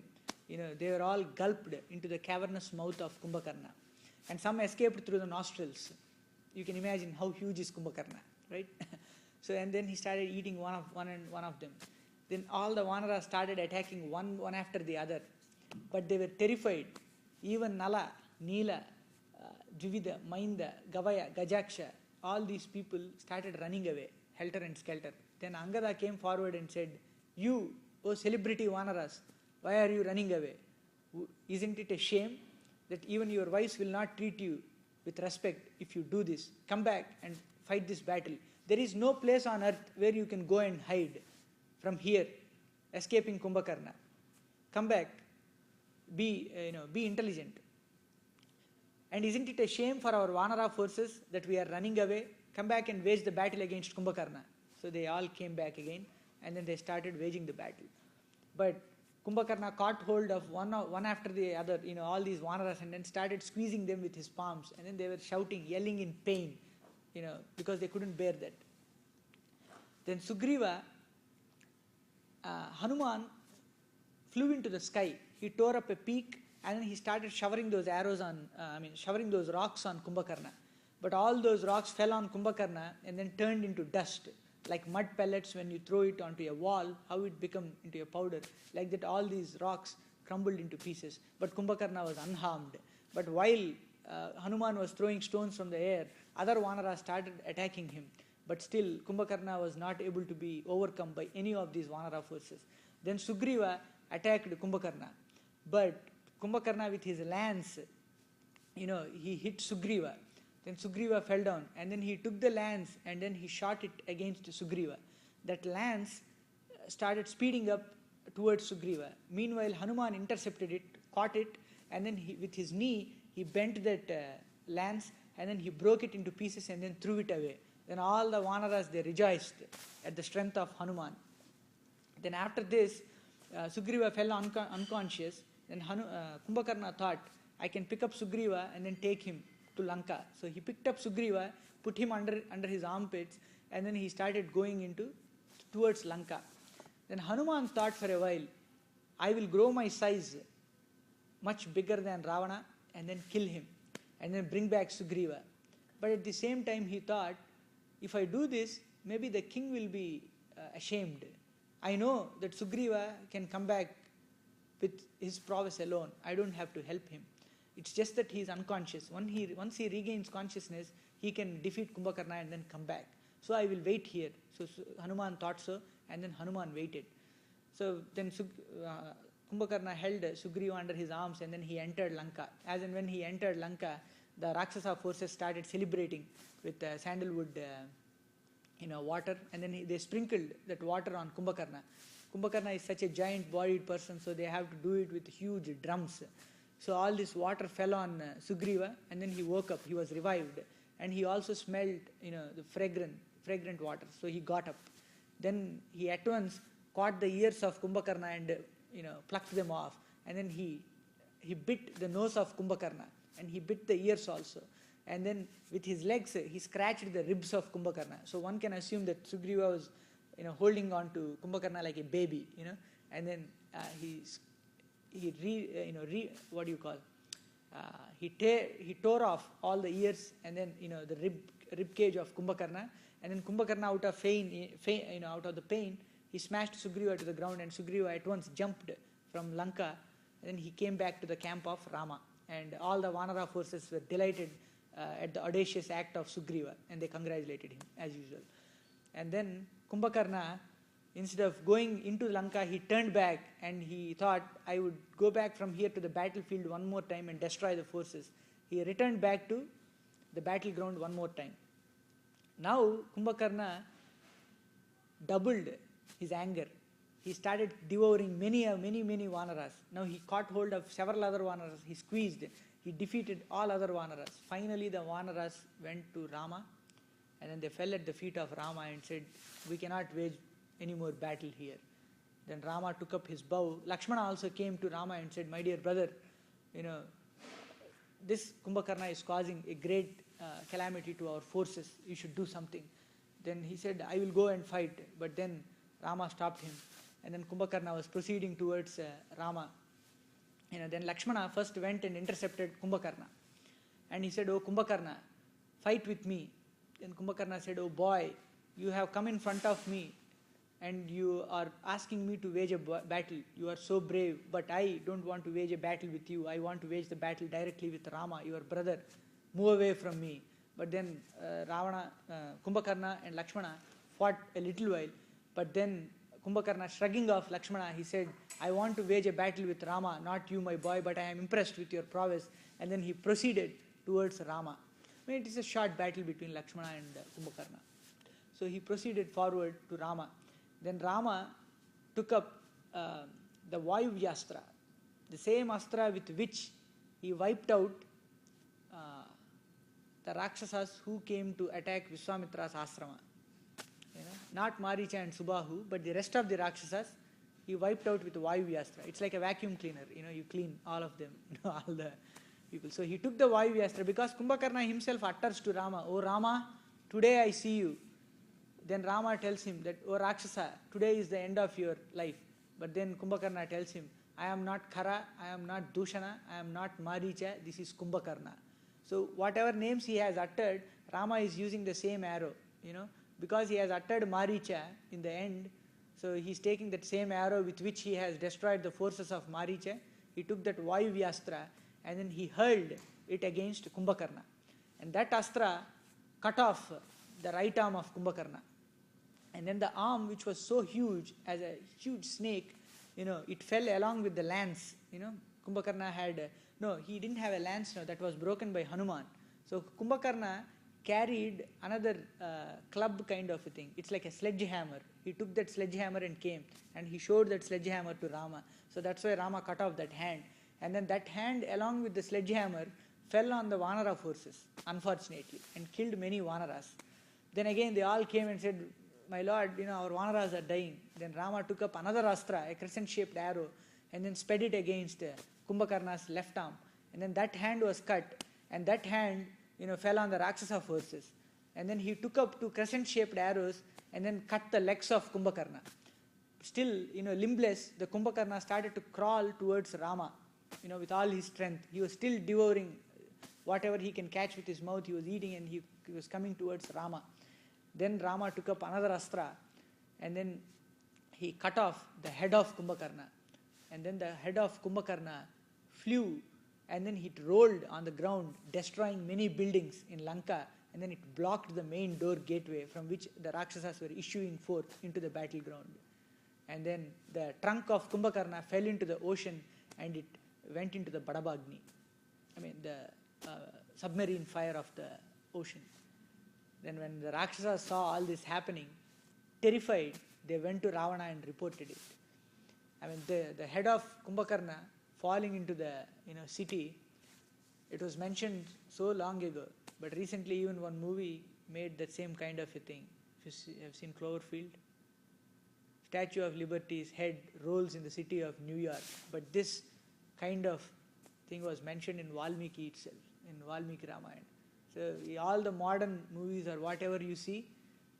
They were all gulped into the cavernous mouth of Kumbhakarna. And some escaped through the nostrils. You can imagine how huge is Kumbhakarna, right? So, and then he started eating one of them. Then all the Vanaras started attacking one after the other. But they were terrified. Even Nala, Neela, Dvivida, Mainda, Gavaya, Gajaksha, all these people started running away, helter and skelter. Then Angada came forward and said, you, O celebrity Vanaras, why are you running away? Isn't it a shame that even your wives will not treat you with respect if you do this? Come back and fight this battle. There is no place on earth where you can go and hide from here, escaping Kumbhakarna. Come back, be intelligent. And isn't it a shame for our Vanara forces that we are running away? Come back and wage the battle against Kumbhakarna. So they all came back again and then they started waging the battle. But Kumbhakarna caught hold of one after the other, all these Vanaras and then started squeezing them with his palms. And then they were shouting, yelling in pain, because they couldn't bear that. Then Sugriva, Hanuman flew into the sky. He tore up a peak and then he started showering those showering those rocks on Kumbhakarna. But all those rocks fell on Kumbhakarna and then turned into dust. Like mud pellets when you throw it onto a wall, how it become into a powder. Like that all these rocks crumbled into pieces. But Kumbhakarna was unharmed. But while Hanuman was throwing stones from the air, other Vanaras started attacking him. But still Kumbhakarna was not able to be overcome by any of these Vanara forces. Then Sugriva attacked Kumbhakarna. But Kumbhakarna with his lance, he hit Sugriva. Then Sugriva fell down and then he took the lance and then he shot it against Sugriva. That lance started speeding up towards Sugriva. Meanwhile, Hanuman intercepted it, caught it, and then with his knee, he bent that lance and then he broke it into pieces and then threw it away. Then all the Vanaras, they rejoiced at the strength of Hanuman. Then after this, Sugriva fell unconscious Then Kumbhakarna thought, I can pick up Sugriva and then take him to Lanka. So he picked up Sugriva, put him under his armpits, and then he started going towards Lanka. Then Hanuman thought for a while, I will grow my size much bigger than Ravana and then kill him and then bring back Sugriva. But at the same time he thought, if I do this, maybe the king will be ashamed. I know that Sugriva can come back with his prowess alone. I don't have to help him. It's just that he is unconscious. Once he regains consciousness, he can defeat Kumbhakarna and then come back. So I will wait here. So Hanuman thought so, and then Hanuman waited. So then Kumbhakarna held Sugriva under his arms, and then he entered Lanka. As and when he entered Lanka, the Rakshasa forces started celebrating with sandalwood water, and then they sprinkled that water on Kumbhakarna. Kumbhakarna is such a giant-bodied person, so they have to do it with huge drums. So all this water fell on Sugriva, and then he woke up. He was revived, and he also smelled, the fragrant water. So he got up. Then he at once caught the ears of Kumbhakarna and plucked them off. And then he bit the nose of Kumbhakarna, and he bit the ears also. And then with his legs, he scratched the ribs of Kumbhakarna. So one can assume that Sugriva was, holding on to Kumbhakarna like a baby, and then he tore off all the ears, and then the rib cage of Kumbhakarna, and then Kumbhakarna out of the pain, he smashed Sugriva to the ground, and Sugriva at once jumped from Lanka, and then he came back to the camp of Rama, and all the Vanara forces were delighted at the audacious act of Sugriva, and they congratulated him as usual. And then Kumbhakarna, instead of going into Lanka, he turned back and he thought, I would go back from here to the battlefield one more time and destroy the forces. He returned back to the battleground one more time. Now Kumbhakarna doubled his anger. He started devouring many Vanaras. Now he caught hold of several other Vanaras. He squeezed. He defeated all other Vanaras. Finally the Vanaras went to Rama, and then they fell at the feet of Rama and said, we cannot wage any more battle here. Then Rama took up his bow. Lakshmana also came to Rama and said, my dear brother, this Kumbhakarna is causing a great calamity to our forces. You should do something. Then he said, I will go and fight. But then Rama stopped him. And then Kumbhakarna was proceeding towards Rama. Then Lakshmana first went and intercepted Kumbhakarna. And he said, oh Kumbhakarna, fight with me. Then Kumbhakarna said, oh boy, you have come in front of me and you are asking me to wage a battle. You are so brave, but I don't want to wage a battle with you. I want to wage the battle directly with Rama, your brother. Move away from me. But then Kumbhakarna and Lakshmana fought a little while. But then Kumbhakarna, shrugging off Lakshmana, he said, I want to wage a battle with Rama, not you, my boy, but I am impressed with your prowess. And then he proceeded towards Rama. It is a short battle between Lakshmana and Kumbhakarna. So he proceeded forward to Rama. Then Rama took up the Vayuvyastra, the same astra with which he wiped out the Rakshasas who came to attack Vishwamitra's ashrama. Not Maricha and Subahu, but the rest of the Rakshasas, he wiped out with Vayuvyastra. It's like a vacuum cleaner, you clean all of them, all the people. So he took the Vayuvyastra because Kumbhakarna himself utters to Rama, oh Rama, today I see you. Then Rama tells him that, oh Rakshasa, today is the end of your life. But then Kumbhakarna tells him, I am not Khara, I am not Dushana, I am not Maricha, this is Kumbhakarna. So whatever names he has uttered, Rama is using the same arrow, because he has uttered Maricha in the end. So he is taking that same arrow with which he has destroyed the forces of Maricha. He took that Vayuvyastra and then he hurled it against Kumbhakarna. And that astra cut off the right arm of Kumbhakarna. And then the arm, which was so huge, as a huge snake, it fell along with the lance. Kumbhakarna had, he didn't have a lance, that was broken by Hanuman. So Kumbhakarna carried another club kind of a thing. It's like a sledgehammer. He took that sledgehammer and came, and he showed that sledgehammer to Rama. So that's why Rama cut off that hand. And then that hand, along with the sledgehammer, fell on the Vanara forces, unfortunately, and killed many Vanaras. Then again they all came and said, my lord, our Vanaras are dying. Then Rama took up another astra, a crescent-shaped arrow, and then sped it against Kumbhakarna's left arm, and then that hand was cut, and that hand, fell on the Rakshasa forces. And then he took up two crescent-shaped arrows and then cut the legs of Kumbhakarna. Still, limbless, the Kumbhakarna started to crawl towards Rama, with all his strength. He was still devouring whatever he can catch with his mouth. He was eating, and he was coming towards Rama. Then Rama took up another astra, and then he cut off the head of Kumbhakarna. And then the head of Kumbhakarna flew, and then it rolled on the ground, destroying many buildings in Lanka, and then it blocked the main door gateway from which the Rakshasas were issuing forth into the battleground. And then the trunk of Kumbhakarna fell into the ocean, and it went into the Badabagni, the submarine fire of the ocean. Then when the Rakshasas saw all this happening, terrified, they went to Ravana and reported it. The head of Kumbhakarna falling into the city, it was mentioned so long ago, but recently even one movie made that same kind of a thing. If you have seen Cloverfield, Statue of Liberty's head rolls in the city of New York, but this kind of thing was mentioned in Valmiki itself, in Valmiki Ramayana. So all the modern movies or whatever you see,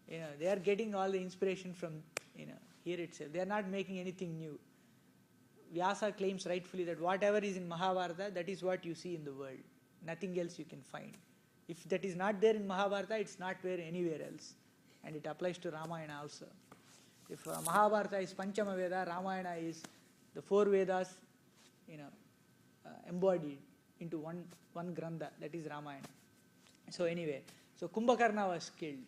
they are getting all the inspiration from here itself. They are not making anything new. Vyasa claims rightfully that whatever is in Mahabharata, that is what you see in the world. Nothing else you can find. If that is not there in Mahabharata, it's not there anywhere else. And it applies to Ramayana also. If Mahabharata is Panchama Veda, Ramayana is the four Vedas, embodied into one Grantha, that is Ramayana. So anyway, Kumbhakarna was killed.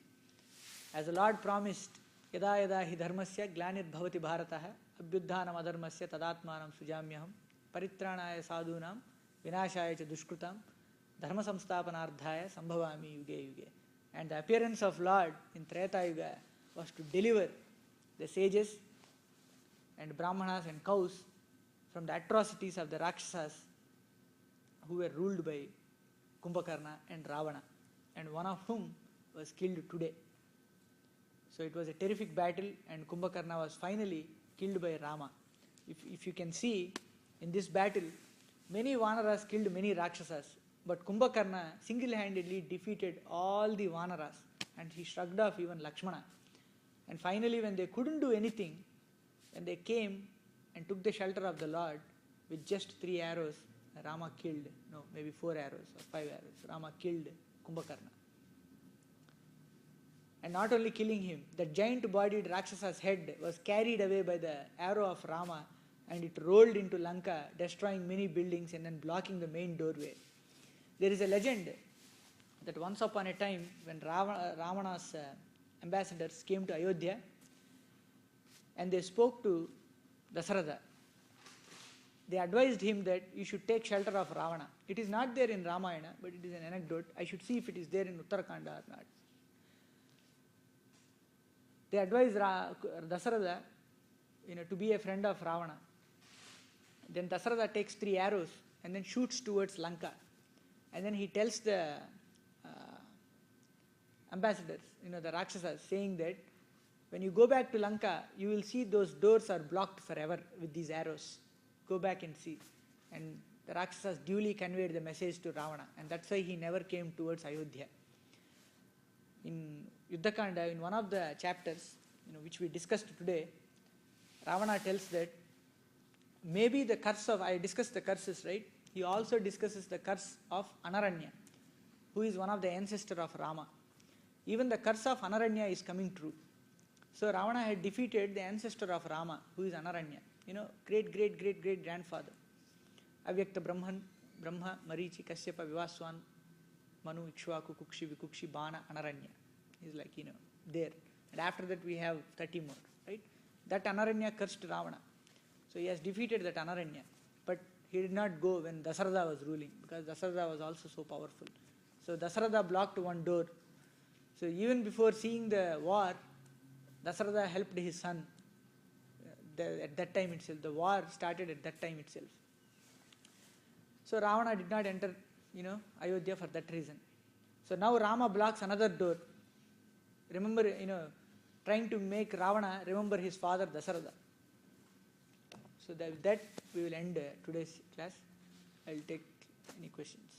As the Lord promised, Yada yada hi dharmasya glanir bhavati bharataha abhyudhanam adharmasya tadatmanam sujamyaham paritranaya sadhunam vinashaya cha dushkrutam dharma samsthapanardhaya sambhavami yuge yuge. And the appearance of Lord in Treta Yuga was to deliver the sages and brahmanas and cows from the atrocities of the Rakshasas who were ruled by Kumbhakarna and Ravana, and one of whom was killed today. So it was a terrific battle, and Kumbhakarna was finally killed by Rama. If you can see, in this battle, many Vanaras killed many Rakshasas, but Kumbhakarna single-handedly defeated all the Vanaras, and he shrugged off even Lakshmana. And finally, when they couldn't do anything, when they came and took the shelter of the Lord with just 3 arrows, Rama killed, maybe 4 arrows or 5 arrows, Rama killed Kumbhakarna. And not only killing him, the giant-bodied Raksasa's head was carried away by the arrow of Rama, and it rolled into Lanka, destroying many buildings and then blocking the main doorway. There is a legend that once upon a time, when Ravana's ambassadors came to Ayodhya, and they spoke to Dasaratha, they advised him that you should take shelter of Ravana. It is not there in Ramayana, but it is an anecdote. I should see if it is there in Uttarakanda or not. They advised Dasaratha, to be a friend of Ravana. Then Dasaratha takes 3 arrows and then shoots towards Lanka. And then he tells the ambassadors, the Rakshasas, saying that when you go back to Lanka, you will see those doors are blocked forever with these arrows. Go back and see. And the Rakshasas duly conveyed the message to Ravana, and that's why he never came towards Ayodhya. In Yuddhakanda, in one of the chapters, which we discussed today, Ravana tells that maybe the curse of, I discussed the curses, right? He also discusses the curse of Anaranya, who is one of the ancestors of Rama. Even the curse of Anaranya is coming true. So Ravana had defeated the ancestor of Rama, who is Anaranya, great grandfather. Avyakta Brahma, Marichi, Kasyapa, Vivaswan, Manu, Ikshvaku, Kukshi, Vikukshi, Bana, Anaranya. He's like, there. And after that we have 30 more, right? That Anaranya cursed Ravana. So he has defeated that Anaranya. But he did not go when Dasaratha was ruling, because Dasaratha was also so powerful. So Dasaratha blocked one door. So even before seeing the war, Dasaratha helped his son at that time itself. The war started at that time itself. So Ravana did not enter, Ayodhya for that reason. So now Rama blocks another door. Remember, trying to make Ravana remember his father Dasaratha. So with that we will end today's class. I'll take any questions.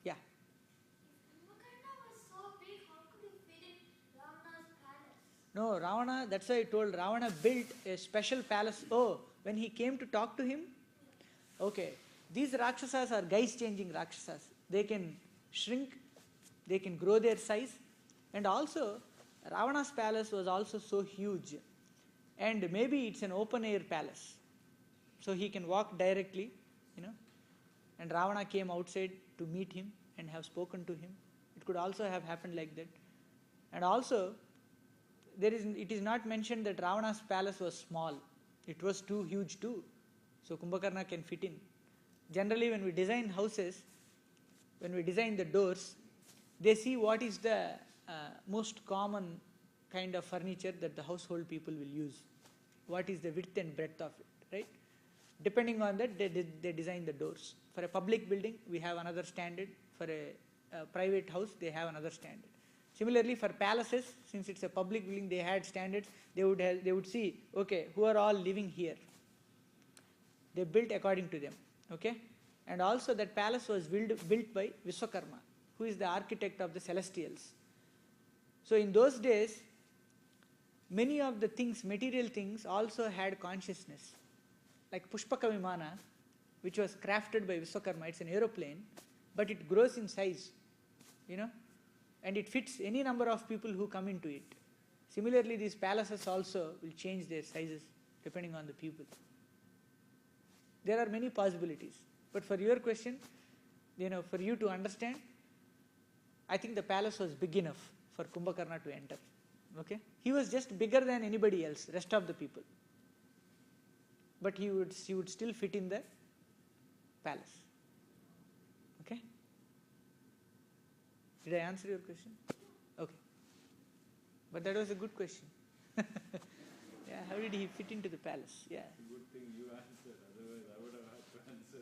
Yeah. Kumbhakarna was so big, how could he fit in Ravana's palace? No, Ravana, that's why I told Ravana built a special palace. Oh, when he came to talk to him? Okay. These Rakshasas are guise changing Rakshasas. They can shrink, they can grow their size. And also, Ravana's palace was also so huge. And maybe it's an open air palace. So he can walk directly, you know. And Ravana came outside to meet him and have spoken to him. It could also have happened like that. And also, it is not mentioned that Ravana's palace was small. It was too huge too. So Kumbhakarna can fit in. Generally, when we design houses, when we design the doors, they see what is the most common kind of furniture that the household people will use. What is the width and breadth of it, right? Depending on that, they design the doors. For a public building, we have another standard. For a private house, they have another standard. Similarly, for palaces, since it's a public building, they had standards. They would see, okay, who are all living here. They built according to them, okay? And also that palace was built by Vishwakarma, who is the architect of the celestials. So in those days, many of the things, material things, also had consciousness. Like Pushpaka Vimana, which was crafted by Vishwakarma, it's an aeroplane, but it grows in size, you know, and it fits any number of people who come into it. Similarly, these palaces also will change their sizes depending on the people. There are many possibilities. But for your question, you know, for you to understand, I think the palace was big enough for Kumbhakarna to enter. Okay? He was just bigger than anybody else, rest of the people. But he would still fit in the palace. Okay? Did I answer your question? Okay. But that was a good question. Yeah, how did he fit into the palace? Yeah. Good thing you answered, otherwise I would have had to answer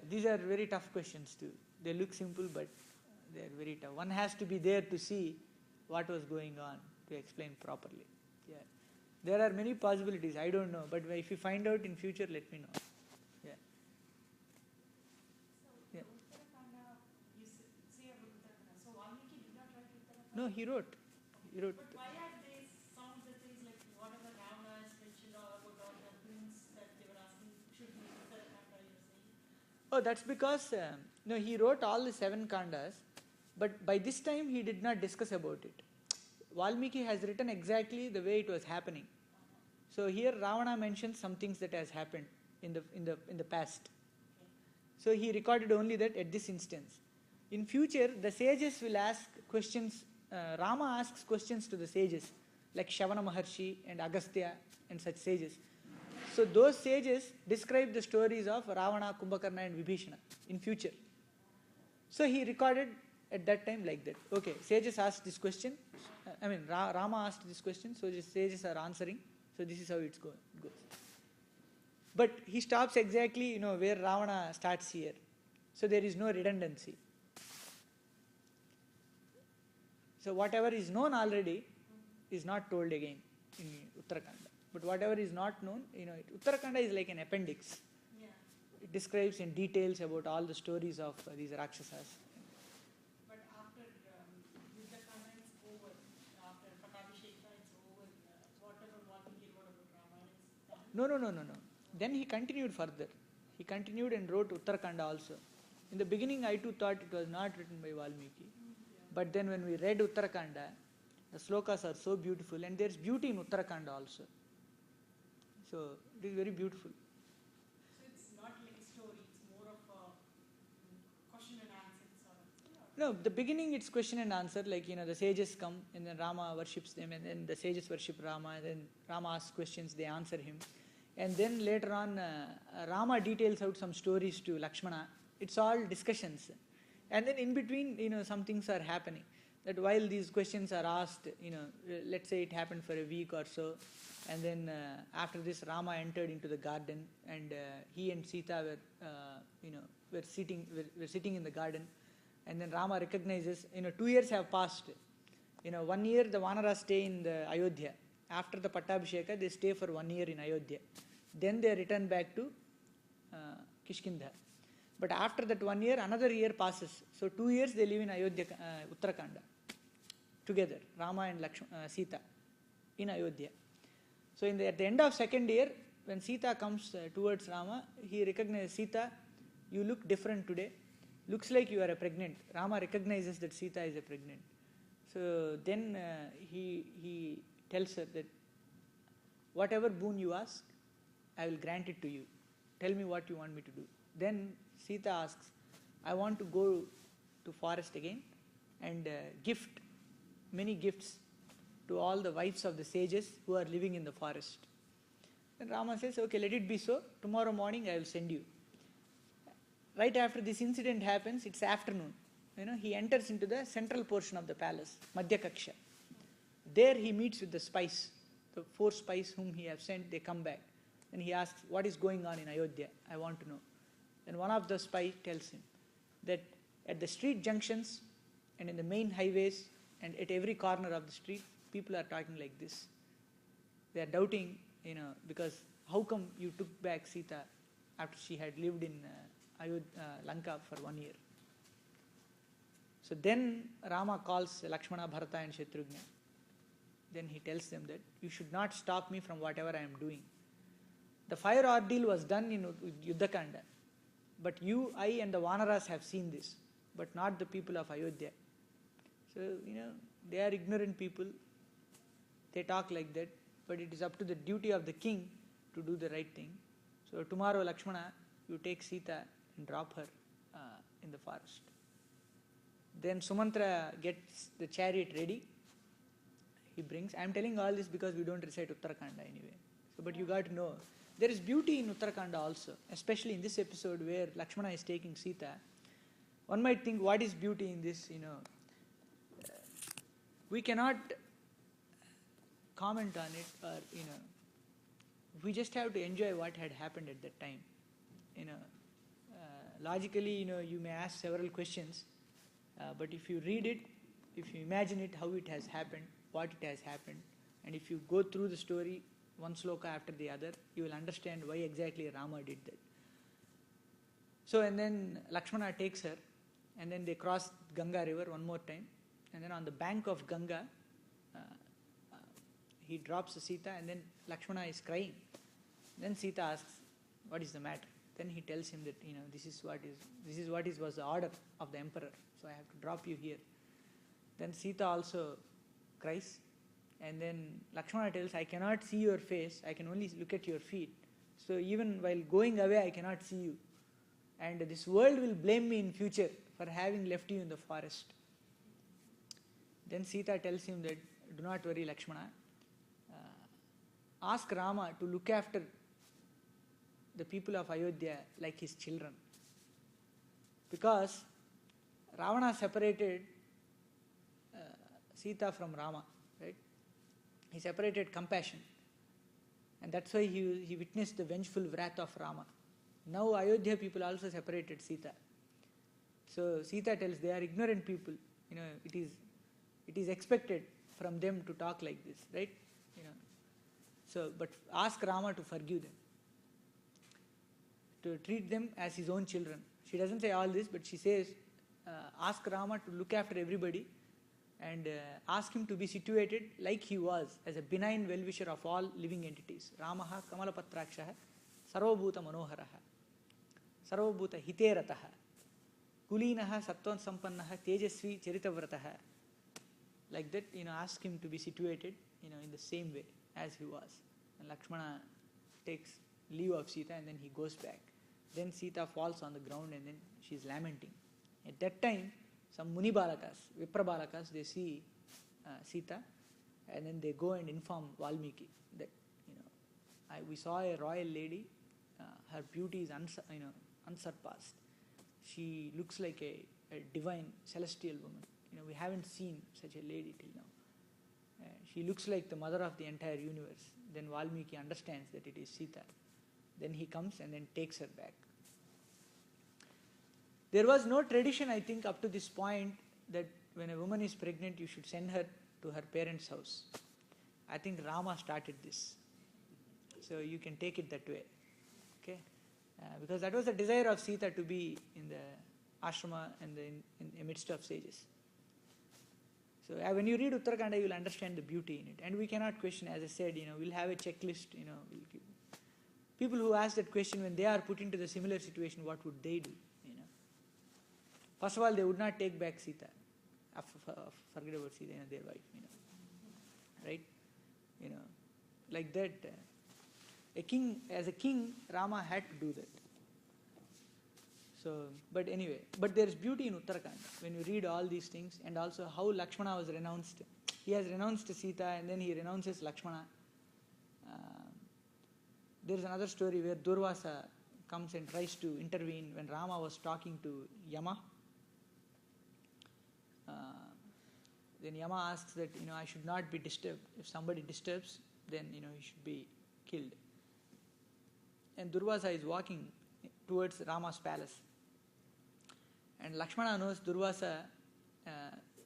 it. These are very tough questions too. They look simple, but they are very tough. One has to be there to see what was going on to explain properly. Yeah, there are many possibilities. I don't know, but if you find out in future, let me know. Yeah. So, Uttarakhanda, you say about Uttarakhanda. So, Valmiki did not write Uttarakhanda? No, he wrote. He wrote. But why are they some of the things like whatever Ravana has mentioned about all the things that they were asking should be Uttarakhanda, you're saying? Oh, that's because no, he wrote all the 7 kandas, but by this time he did not discuss about it. Valmiki has written exactly the way it was happening. So here Ravana mentions some things that has happened in the past. So he recorded only that at this instance. In future, the sages will ask questions. Rama asks questions to the sages, like Shavana Maharshi and Agastya and such sages. So those sages describe the stories of Ravana, Kumbhakarna and Vibhishana in future. So he recorded at that time like that. Okay, sages asked this question. Rama asked this question, so the sages are answering. So this is how it goes. But he stops exactly, where Ravana starts here. So there is no redundancy. So whatever is known already is not told again in Uttarakhanda. But whatever is not known, Uttarakhanda is like an appendix. Yeah. It describes in details about all the stories of these Rakshasas. But after Uttarakhanda it's over, after Patabhisheka it's over, whatever Valmiki wrote about Ramayana is done. No. Then he continued further. He continued and wrote Uttarakhanda also. In the beginning, I too thought it was not written by Valmiki. But then when we read Uttarakhanda, the slokas are so beautiful, and there's beauty in Uttarakhanda also. So it is very beautiful. So it's not like a story, it's more of a question and answer sort of. No, the beginning it's question and answer, like, the sages come and then Rama worships them and then the sages worship Rama and then Rama asks questions, they answer him. And then later on, Rama details out some stories to Lakshmana. It's all discussions. And then in between, some things are happening. That while these questions are asked, let's say it happened for a week or so, and then after this Rama entered into the garden and he and Sita were sitting in the garden, and then Rama recognizes, 2 years have passed. 1 year the Vanaras stay in the Ayodhya, After the Pattabhisheka, they stay for 1 year in Ayodhya. Then they return back to Kishkindha. But after that 1 year, another year passes. So 2 years they live in Ayodhya, Uttarakanda, together, Rama and Sita, in Ayodhya. So at the end of second year, when Sita comes towards Rama, he recognizes, Sita, you look different today. Looks like you are pregnant. Rama recognizes that Sita is pregnant. So then he tells her that whatever boon you ask, I will grant it to you. Tell me what you want me to do. Then Sita asks, I want to go to forest again and gift many gifts to all the wives of the sages who are living in the forest. Then Rama says, okay, let it be so. Tomorrow morning I will send you. Right after this incident happens, it's afternoon. He enters into the central portion of the palace, Madhya Kaksha. There he meets with the spies, the 4 spies whom he has sent. They come back. And he asks, what is going on in Ayodhya? I want to know. Then one of the spies tells him that at the street junctions and in the main highways and at every corner of the street, people are talking like this. They are doubting, because how come you took back Sita after she had lived in Lanka for 1 year? So then Rama calls Lakshmana, Bharata and Shatrughna. Then he tells them that you should not stop me from whatever I am doing. The fire ordeal was done in Yuddhakanda. But you, I and the Vanaras have seen this, but not the people of Ayodhya. So, they are ignorant people. They talk like that, but it is up to the duty of the king to do the right thing. So tomorrow, Lakshmana, you take Sita and drop her in the forest. Then Sumantra gets the chariot ready. He brings. I am telling all this because we don't recite Uttarakanda anyway. So, but you got to know, there is beauty in Uttarakanda also, especially in this episode where Lakshmana is taking Sita. One might think, what is beauty in this? We cannot comment on it, or we just have to enjoy what had happened at that time. Logically, you may ask several questions, but if you read it, if you imagine it, how it has happened, what it has happened, and if you go through the story one sloka after the other, you will understand why exactly Rama did that. So, and then Lakshmana takes her, and then they cross Ganga river one more time, and then on the bank of Ganga, he drops Sita, and then Lakshmana is crying. Then Sita asks, what is the matter? Then he tells him that, this is what was the order of the emperor, so I have to drop you here. Then Sita also cries, and then Lakshmana tells, I cannot see your face, I can only look at your feet. So even while going away, I cannot see you. And this world will blame me in future for having left you in the forest. Then Sita tells him that, do not worry, Lakshmana. Ask Rama to look after the people of Ayodhya like his children. Because Ravana separated Sita from Rama, right? He separated compassion. And that's why he witnessed the vengeful wrath of Rama. Now Ayodhya people also separated Sita. So Sita tells they are ignorant people. It is expected from them to talk like this, right? So, but ask Rama to forgive them, to treat them as his own children. She doesn't say all this, but she says, ask Rama to look after everybody and ask him to be situated like he was, as a benign well-wisher of all living entities. Ramaha Kamalapatrakshaha Sarvabhuta Manoharaha Sarvabhuta Hiterataha Kulinaha Sattvan Sampannaha Tejasvi Charitavrataha. Like that, ask him to be situated, in the same way as he was. And Lakshmana takes leave of Sita and then he goes back. Then Sita falls on the ground and then she is lamenting. At that time, some Muni Balakas, Vipra Balakas, they see Sita and then they go and inform Valmiki that, we saw a royal lady, her beauty is unsurpassed. She looks like a divine, celestial woman. We haven't seen such a lady till now. She looks like the mother of the entire universe. Then Valmiki understands that it is Sita. Then he comes and then takes her back. There was no tradition, I think, up to this point that when a woman is pregnant, you should send her to her parents' house. I think Rama started this. So you can take it that way. Okay? Because that was the desire of Sita, to be in the ashrama and in the midst of sages. So when you read Uttarakhanda, you will understand the beauty in it. And we cannot question, as I said, we'll have a checklist, people who ask that question, when they are put into the similar situation, what would they do? First of all, they would not take back Sita. Forget about Sita, their wife, right? Like that. As a king, Rama had to do that. So, but anyway, there is beauty in Uttarakhand when you read all these things, and also how Lakshmana was renounced. He has renounced Sita, and then he renounces Lakshmana. There is another story where Durvasa comes and tries to intervene when Rama was talking to Yama. Then Yama asks that, I should not be disturbed. If somebody disturbs, then, he should be killed. And Durvasa is walking towards Rama's palace. And Lakshmana knows Durvasa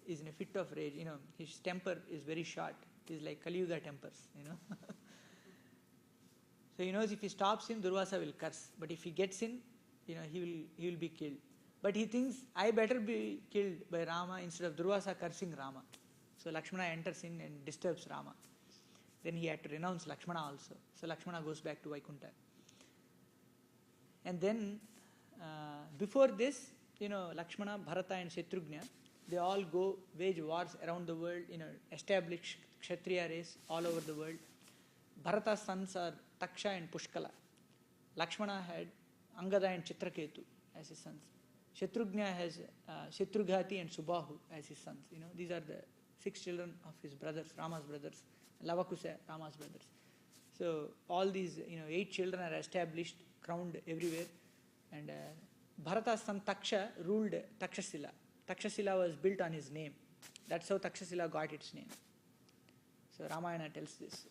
is in a fit of rage. His temper is very short. He's like Kali Yuga tempers, So he knows if he stops him, Durvasa will curse. But if he gets in, he will be killed. But he thinks, I better be killed by Rama instead of Durvasa cursing Rama. So Lakshmana enters in and disturbs Rama. Then he had to renounce Lakshmana also. So Lakshmana goes back to Vaikuntha. And then, before this, Lakshmana, Bharata and Shatrughna, they all go wage wars around the world, establish Kshatriya race all over the world. Bharata's sons are Taksha and Pushkala. Lakshmana had Angada and Chitraketu as his sons. Shatrughna has Shatrughati and Subahu as his sons. These are the 6 children of his brothers, Rama's brothers. Lavakusa, Rama's brothers. So all these, 8 children are established, crowned everywhere. And Bharata's son Taksha ruled Takshashila. Takshashila was built on his name. That's how Takshashila got its name. So Ramayana tells this.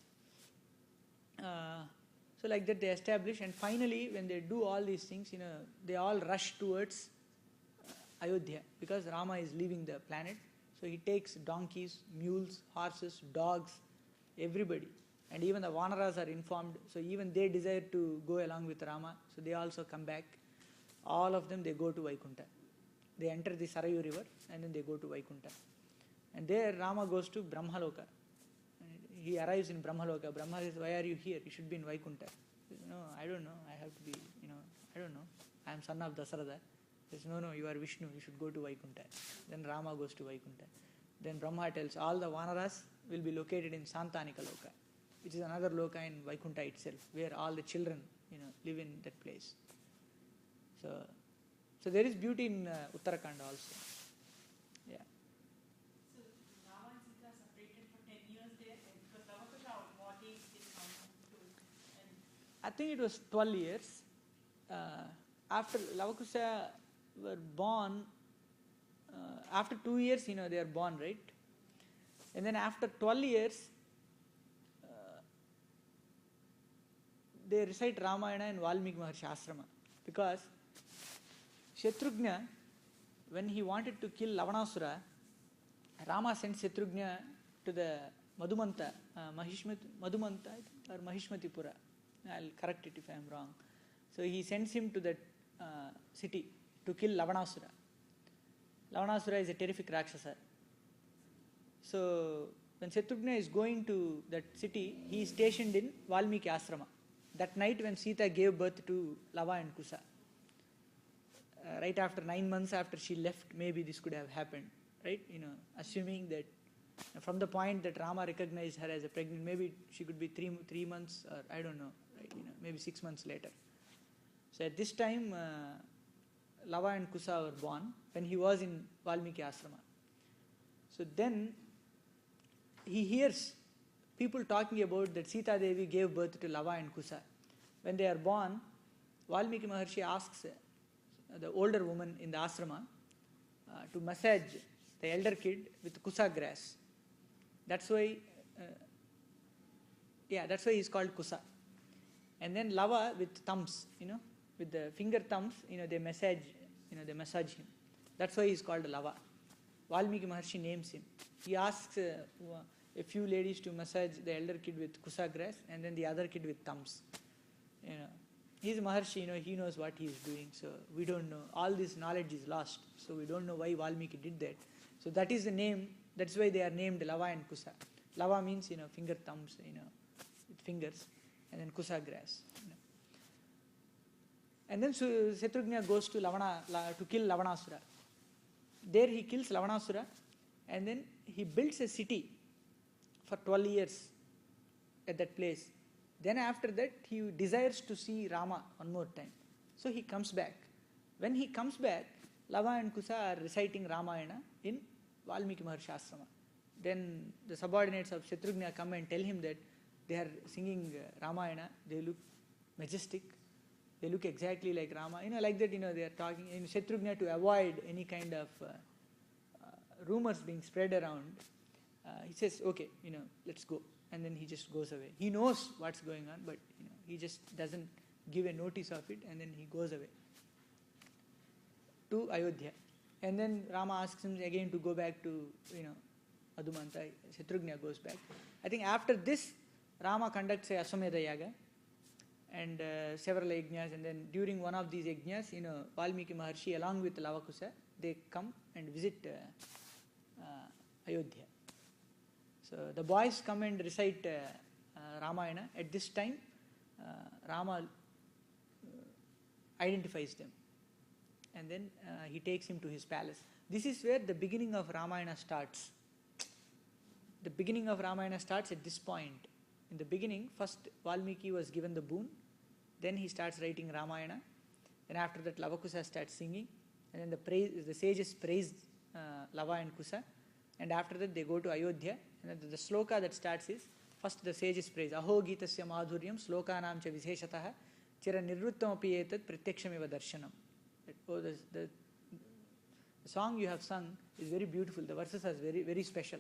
So like that they establish, and finally when they do all these things, they all rush towards Ayodhya, because Rama is leaving the planet. So he takes donkeys, mules, horses, dogs, everybody. And even the Vanaras are informed, so even they desire to go along with Rama, so they also come back. All of them, they go to Vaikuntha. They enter the Sarayu river and then they go to Vaikuntha. And there Rama goes to Brahmaloka. He arrives in Brahmaloka. Brahma says, why are you here? You should be in Vaikuntha. He says, no, I don't know. I have to be, I don't know. I am son of Dasaratha. He says, no, you are Vishnu. You should go to Vaikuntha. Then Rama goes to Vaikuntha. Then Brahma tells all the Vanaras will be located in Santanika Loka, which is another loka in Vaikuntha itself, where all the children, live in that place. So there is beauty in Uttarakhand also. Yeah. So Rama and Sita separated for 10 years there, and because Lavakusha, what age did come to? And I think it was 12 years. After Lavakusha were born, after 2 years, they are born, right? And then after 12 years, they recite Ramayana in Valmiki Maharshi Ashrama. Because Shatrughna, when he wanted to kill Lavanasura, Rama sent Shatrughna to the Madhumanta, Madhumanta or Mahishmatipura. I'll correct it if I am wrong. So he sends him to that city to kill Lavanasura. Lavanasura is a terrific Rakshasa. So when Shatrughna is going to that city, he is stationed in Valmiki Ashrama. That night when Sita gave birth to Lava and Kusa. Right after 9 months after she left, maybe this could have happened, right? Assuming that from the point that Rama recognized her as a pregnant, maybe she could be 3 months, or I don't know, right? Maybe 6 months later. So at this time, Lava and Kusa were born when he was in Valmiki Ashrama. So then he hears people talking about that Sita Devi gave birth to Lava and Kusa. When they are born, Valmiki Maharshi asks the older woman in the ashrama to massage the elder kid with Kusa grass. That's why, that's why he's called Kusa. And then Lava with thumbs, with the finger thumbs, they massage him. That's why he's called Lava. Valmiki Maharshi names him. He asks, a few ladies to massage the elder kid with kusa grass, and then the other kid with thumbs. He's a Maharshi, he knows what he is doing, so we don't know. All this knowledge is lost, so we don't know why Valmiki did that. So that is the name, that's why they are named Lava and Kusa. Lava means, finger thumbs, with fingers, and then Kusa grass. And then Shatrugna goes to to kill Lavanasura. There he kills Lavanasura, and then he builds a city for 12 years at that place. Then after that, he desires to see Rama one more time. So he comes back. When he comes back, Lava and Kusa are reciting Ramayana in Valmiki Maharshi Ashrama. Then the subordinates of Shatrugna come and tell him that they are singing Ramayana. They look majestic. They look exactly like Rama. Like that, they are talking. In Shatrugna, to avoid any kind of rumors being spread around, he says, okay, let's go. And then he just goes away. He knows what's going on, but he just doesn't give a notice of it, and then he goes away to Ayodhya. And then Rama asks him again to go back to Adumanta. Shatrugna goes back. I think after this, Rama conducts a Aswamedha Yaga and several yajnas, and then during one of these yajnas, Valmiki Maharshi along with Lavakusa, they come and visit Ayodhya. So the boys come and recite Ramayana. At this time, Rama identifies them, and then he takes him to his palace. This is where the beginning of Ramayana starts. The beginning of Ramayana starts at this point. In the beginning, first Valmiki was given the boon, then he starts writing Ramayana, then after that Lavakusa starts singing, and then the sages praise Lava and Kusa, and after that they go to Ayodhya, and the sloka that starts is, first the sages praise, Aho Gitasya Madhuryam Slokanam Cha Visheshatah Chira Nirvuttam Etat Pratyakshamiva Darshanam. The song you have sung is very beautiful. The verses are very, very special.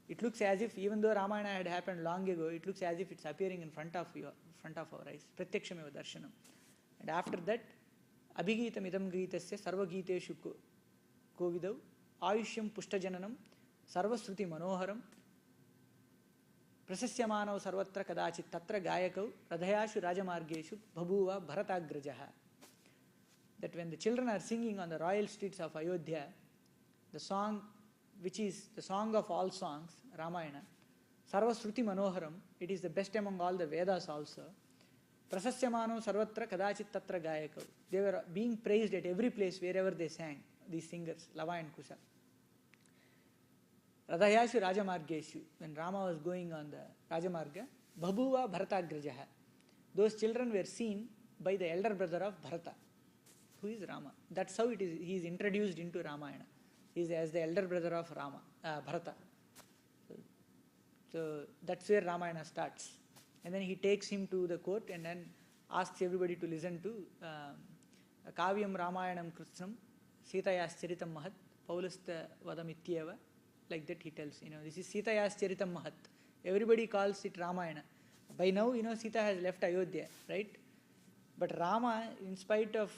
It looks as if, even though Ramayana had happened long ago, it looks as if it's appearing in front of our eyes. Pratyakshamiva Darshanam. And after that, Abhigitam Idam Gitasya Sarva Giteshu Kovidav Ayushyam Pushtajananam Sarva Sruti Manoharam Prasasyamanav Sarvatra Kadachit Tatra Gayakav Radhayashu Rajamargeshu Bhabuva Bharatagrajaha. That when the children are singing on the royal streets of Ayodhya, the song which is the song of all songs, Ramayana, Sarva Sruti Manoharam, it is the best among all the Vedas also. Prasasyamanav Sarvatra Kadachit Tatra Gayakav. They were being praised at every place wherever they sang, these singers, Lava and Kusa. Radhayashu Rajamargeshu, when Rama was going on the Rajamarga, Bhabuva Bharatagrajaha. Those children were seen by the elder brother of Bharata, who is Rama. That's how it is. He is introduced into Ramayana. He is as the elder brother of Bharata. So that's where Ramayana starts. And then he takes him to the court and then asks everybody to listen to Kavyam Ramayanam Kritsnam Sitayas Charitam Mahat Paulasta Vadamityeva. Like that he tells, this is Sitayas Charitam Mahat. Everybody calls it Ramayana. By now, Sita has left Ayodhya, right? But Rama, in spite of,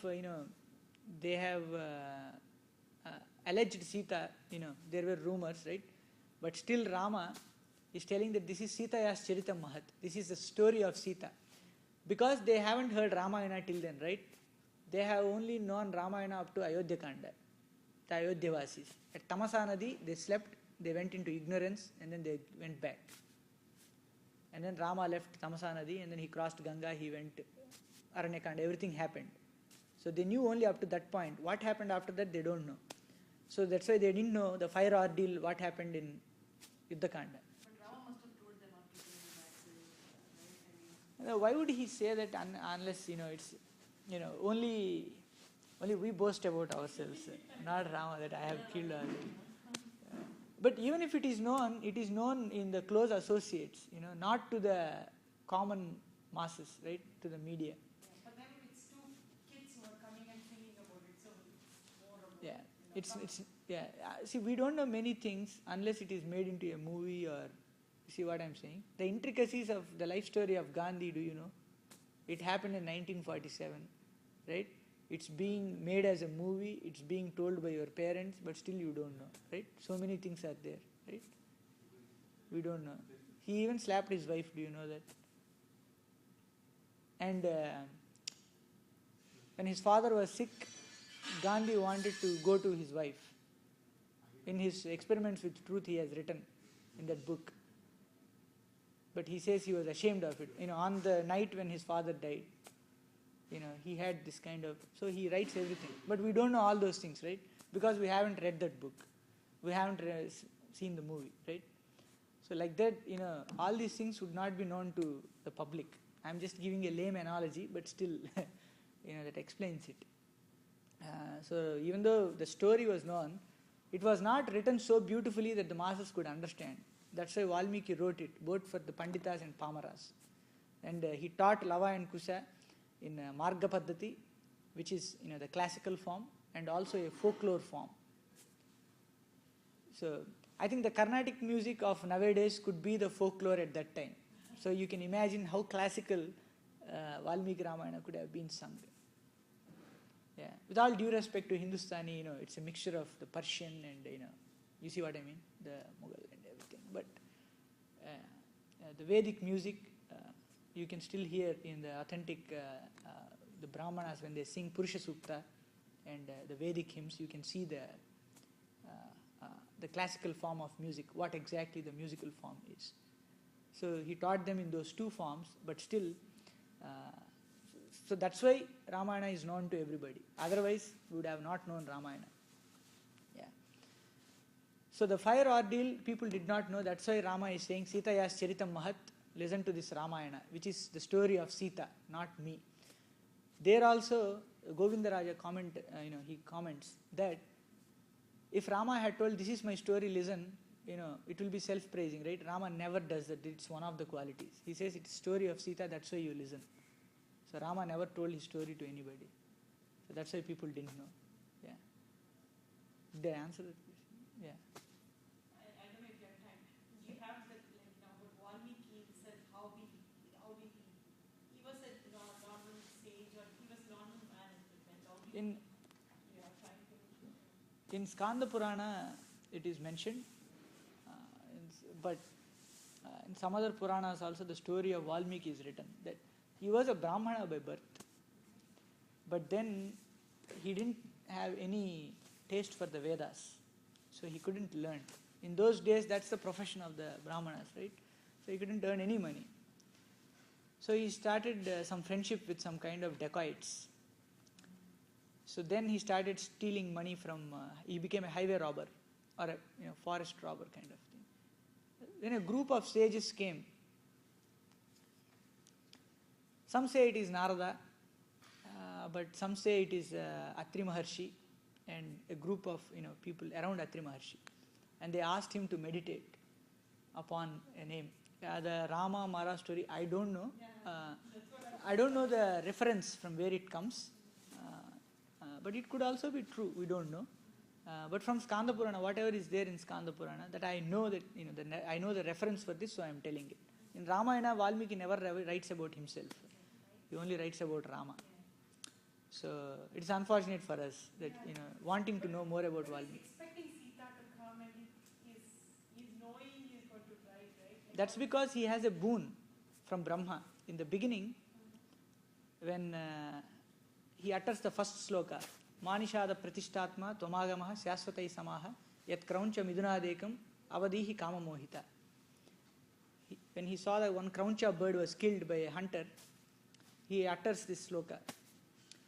they have alleged Sita, there were rumors, right? But still Rama is telling that this is Sitayas Charitam Mahat. This is the story of Sita. Because they haven't heard Ramayana till then, right? They have only known Ramayana up to Ayodhya Kanda, the Ayodhyavasis. At Tamasa Nadi, they slept, they went into ignorance, and then they went back. And then Rama left Tamasa Nadi, and then he crossed Ganga, he went Aranyakanda, everything happened. So they knew only up to that point. What happened after that, they don't know. So that's why they didn't know the fire ordeal, what happened in Yuddhakanda. But Rama must have told them not to bring him back, right? Why would he say that unless, it's, only we boast about ourselves, not Rama, that I have killed all. But even if it is known in the close associates, not to the common masses, right, to the media. Yeah, but then it's two kids who are coming and singing about it, so it's more about See, we don't know many things unless it is made into a movie or, you see what I'm saying? The intricacies of the life story of Gandhi, do you know? It happened in 1947, right? It's being made as a movie, it's being told by your parents, but still you don't know, right? So many things are there, right? We don't know. He even slapped his wife. Do you know that? And when his father was sick, Gandhi wanted to go to his wife. In his Experiments with Truth, he has written in that book. But he says he was ashamed of it. On the night when his father died, he had this kind of... So he writes everything. But we don't know all those things, right? Because we haven't read that book. We haven't seen the movie, right? So like that, all these things would not be known to the public. I'm just giving a lame analogy, but still, that explains it. So even though the story was known, it was not written so beautifully that the masses could understand. That's why Valmiki wrote it, both for the Panditas and Pamaras. And he taught Lava and Kusa in Marga Paddhati, which is the classical form, and also a folklore form. So I think the Carnatic music of nowadays could be the folklore at that time. So you can imagine how classical Valmiki Ramayana could have been sung. Yeah. With all due respect to Hindustani, it's a mixture of the Persian and, you see what I mean? The Mughal and everything. But the Vedic music, you can still hear in the authentic, the Brahmanas when they sing Purusha Sukta and the Vedic hymns, you can see the classical form of music, what exactly the musical form is. So he taught them in those two forms, but still, so that's why Ramayana is known to everybody. Otherwise, we would have not known Ramayana. Yeah. So the fire ordeal, people did not know. That's why Rama is saying, Sita yas charitam mahat, listen to this Ramayana, which is the story of Sita, not me. There also, Govindaraja he comments that if Rama had told, this is my story, listen, it will be self-praising, right? Rama never does that. It's one of the qualities. He says it's story of Sita, that's why you listen. So Rama never told his story to anybody. So that's why people didn't know. Yeah. Did I answer that question? Yeah. I don't know if you have time. Do you have that, about Valmiki himself, how he was a normal sage, or he was a normal man at the time? In Skanda Purana, it is mentioned, but in some other Puranas also the story of Valmiki is written, that he was a Brahmana by birth, but then he didn't have any taste for the Vedas, so he couldn't learn. In those days, that's the profession of the Brahmanas, right? So he couldn't earn any money. So he started some friendship with some kind of dacoits. So then he started stealing money from, he became a highway robber or a forest robber kind of thing. Then a group of sages came. Some say it is Narada, but some say it is Atri Maharshi and a group of people around Atri Maharshi. And they asked him to meditate upon a name. The Rama Mara story, I don't know. I don't know the reference from where it comes. But it could also be true, we don't know. But from Skanda Purana, whatever is there in Skanda Purana, that I know that, I know the reference for this, so I am telling it. In Ramayana, Valmiki never writes about himself. He only writes about Rama. So it's unfortunate for us that, wanting to know more about Valmiki. Expecting Sita to come, and he's knowing he's going to die, right? That's because he has a boon from Brahma. In the beginning, when he utters the first sloka, Manishada Pratishtatma Tomagamaha Syasvatai Samaha Yat Krauncha Midunadekam Avadihi Kama Mohita. When he saw that one Krauncha bird was killed by a hunter, he utters this sloka.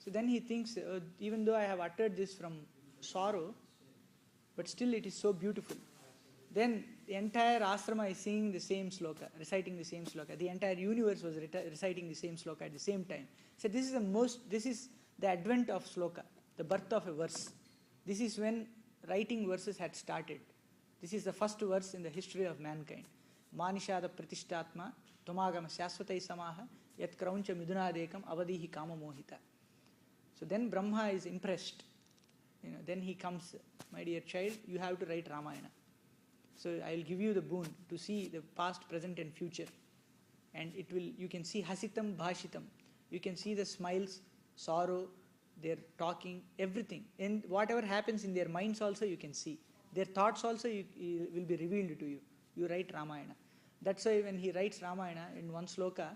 So then he thinks, even though I have uttered this from sorrow, but still it is so beautiful. Then the entire ashrama is singing the same sloka, reciting the same sloka. The entire universe was reciting the same sloka at the same time. So this is the advent of sloka, the birth of a verse. This is when writing verses had started. This is the first verse in the history of mankind. Manishada Pratishtatma Tomagama Syasvatai Samaha Yat Krauncha Midunadekam Avadihi Kama Mohita. So then Brahma is impressed. Then he comes, my dear child, you have to write Ramayana. So I will give you the boon to see the past, present and future. And you can see Hasitam Bhashitam. You can see the smiles, sorrow, their talking, everything. And whatever happens in their minds also you can see. Their thoughts also will be revealed to you. you write Ramayana. That's why when he writes Ramayana in one sloka,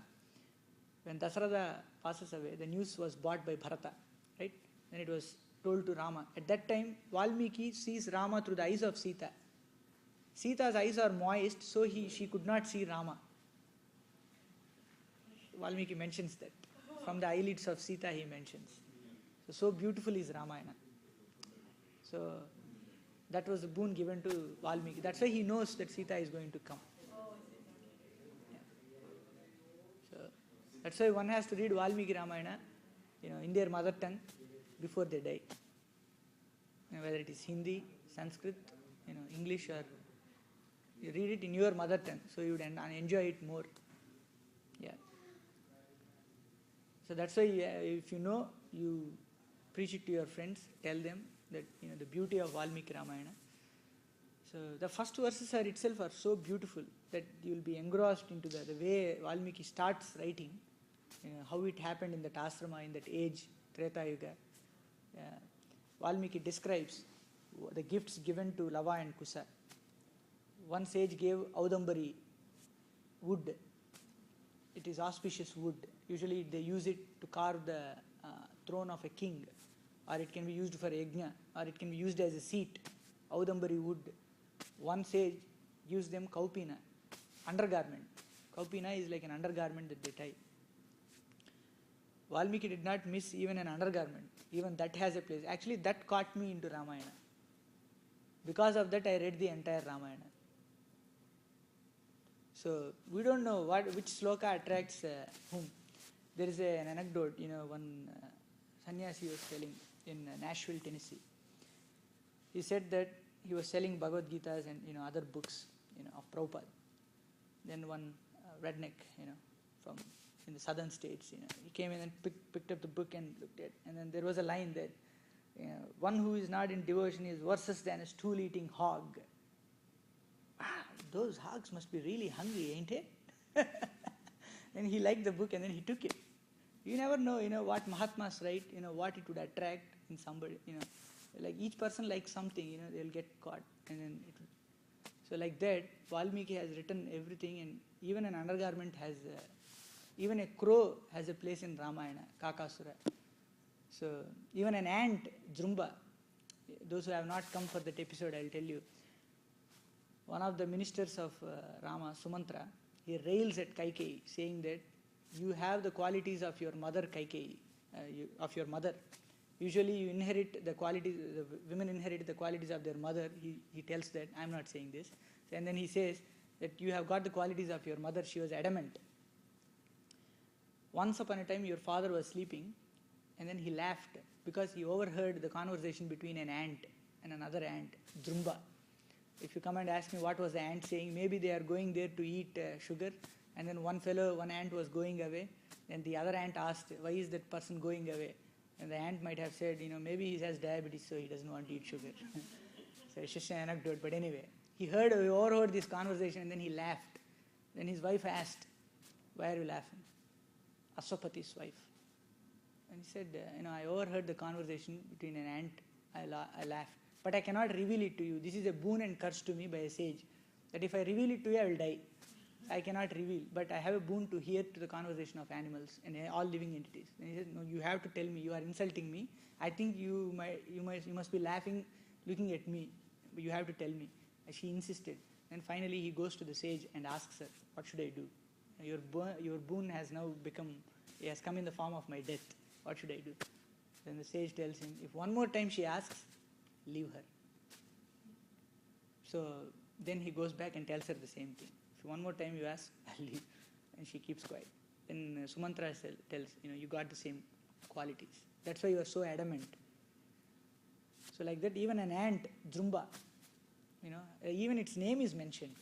when Dasharatha passes away, the news was brought by Bharata, right? Then it was told to Rama. At that time, Valmiki sees Rama through the eyes of Sita. Sita's eyes are moist, so she could not see Rama. Valmiki mentions that. From the eyelids of Sita he mentions. So beautiful is Ramayana. So that was a boon given to Valmiki. That's why he knows that Sita is going to come. Yeah. So that's why one has to read Valmiki Ramayana, in their mother tongue before they die. Whether it is Hindi, Sanskrit, English, or you read it in your mother tongue, so you would enjoy it more. Yeah. So that's why if you preach it to your friends, tell them that the beauty of Valmiki Ramayana. So the first verses itself are so beautiful that you will be engrossed into the way Valmiki starts writing, how it happened in that ashrama, in that age, Treta Yuga. Valmiki describes the gifts given to Lava and Kusa. One sage gave Audambari wood. It is auspicious wood. Usually they use it to carve the throne of a king, or it can be used for yajna, or it can be used as a seat. Audambari wood. One sage gives them kaupina, undergarment. Kaupina is like an undergarment that they tie. Valmiki did not miss even an undergarment. Even that has a place. Actually, that caught me into Ramayana. Because of that, I read the entire Ramayana. So we don't know which sloka attracts whom. There is an anecdote, one sannyasi was telling in Nashville, Tennessee. He said that he was selling Bhagavad Gitas and other books, of Prabhupada. Then one redneck, from in the southern states, he came in and picked up the book and looked at, and then there was a line that one who is not in devotion is worse than a stool-eating hog. Those hogs must be really hungry, ain't it? And he liked the book and then he took it. You never know, what Mahatmas write, what it would attract in somebody, like each person likes something, they'll get caught, and then it will. So like that, Valmiki has written everything, and even an undergarment has, even a crow has a place in Ramayana, Kakasura. So even an ant, Jrumba, those who have not come for that episode, I'll tell you. One of the ministers of Rama, Sumantra, he rails at Kaikeyi, saying that you have the qualities of your mother Kaikeyi, of your mother. Usually you inherit the qualities, the women inherit the qualities of their mother. He tells that, I'm not saying this. And then he says that you have got the qualities of your mother, she was adamant. Once upon a time your father was sleeping, and then he laughed because he overheard the conversation between an ant and another ant, Jrumba. If you come and ask me what was the ant saying, maybe they are going there to eat sugar, and then one ant was going away, and the other ant asked, why is that person going away? And the ant might have said, maybe he has diabetes, so he doesn't want to eat sugar. So it's just an anecdote, but anyway. He overheard this conversation, and then he laughed. Then his wife asked, why are you laughing? Aswapati's wife. And he said, I overheard the conversation between an ant, I laughed. But I cannot reveal it to you. This is a boon and curse to me by a sage, that if I reveal it to you, I will die. I cannot reveal, but I have a boon to hear to the conversation of animals and all living entities. And he said, no, you have to tell me, you are insulting me. I think you must be laughing, looking at me, but you have to tell me. And she insisted. And finally he goes to the sage and asks her, what should I do? Your boon has now come in the form of my death. What should I do? Then the sage tells him, if one more time she asks, leave her. So then he goes back and tells her the same thing. If one more time you ask, I'll leave. And she keeps quiet. Then Sumantra tells, you got the same qualities. That's why you are so adamant. So like that, even an ant, Jrumba, even its name is mentioned.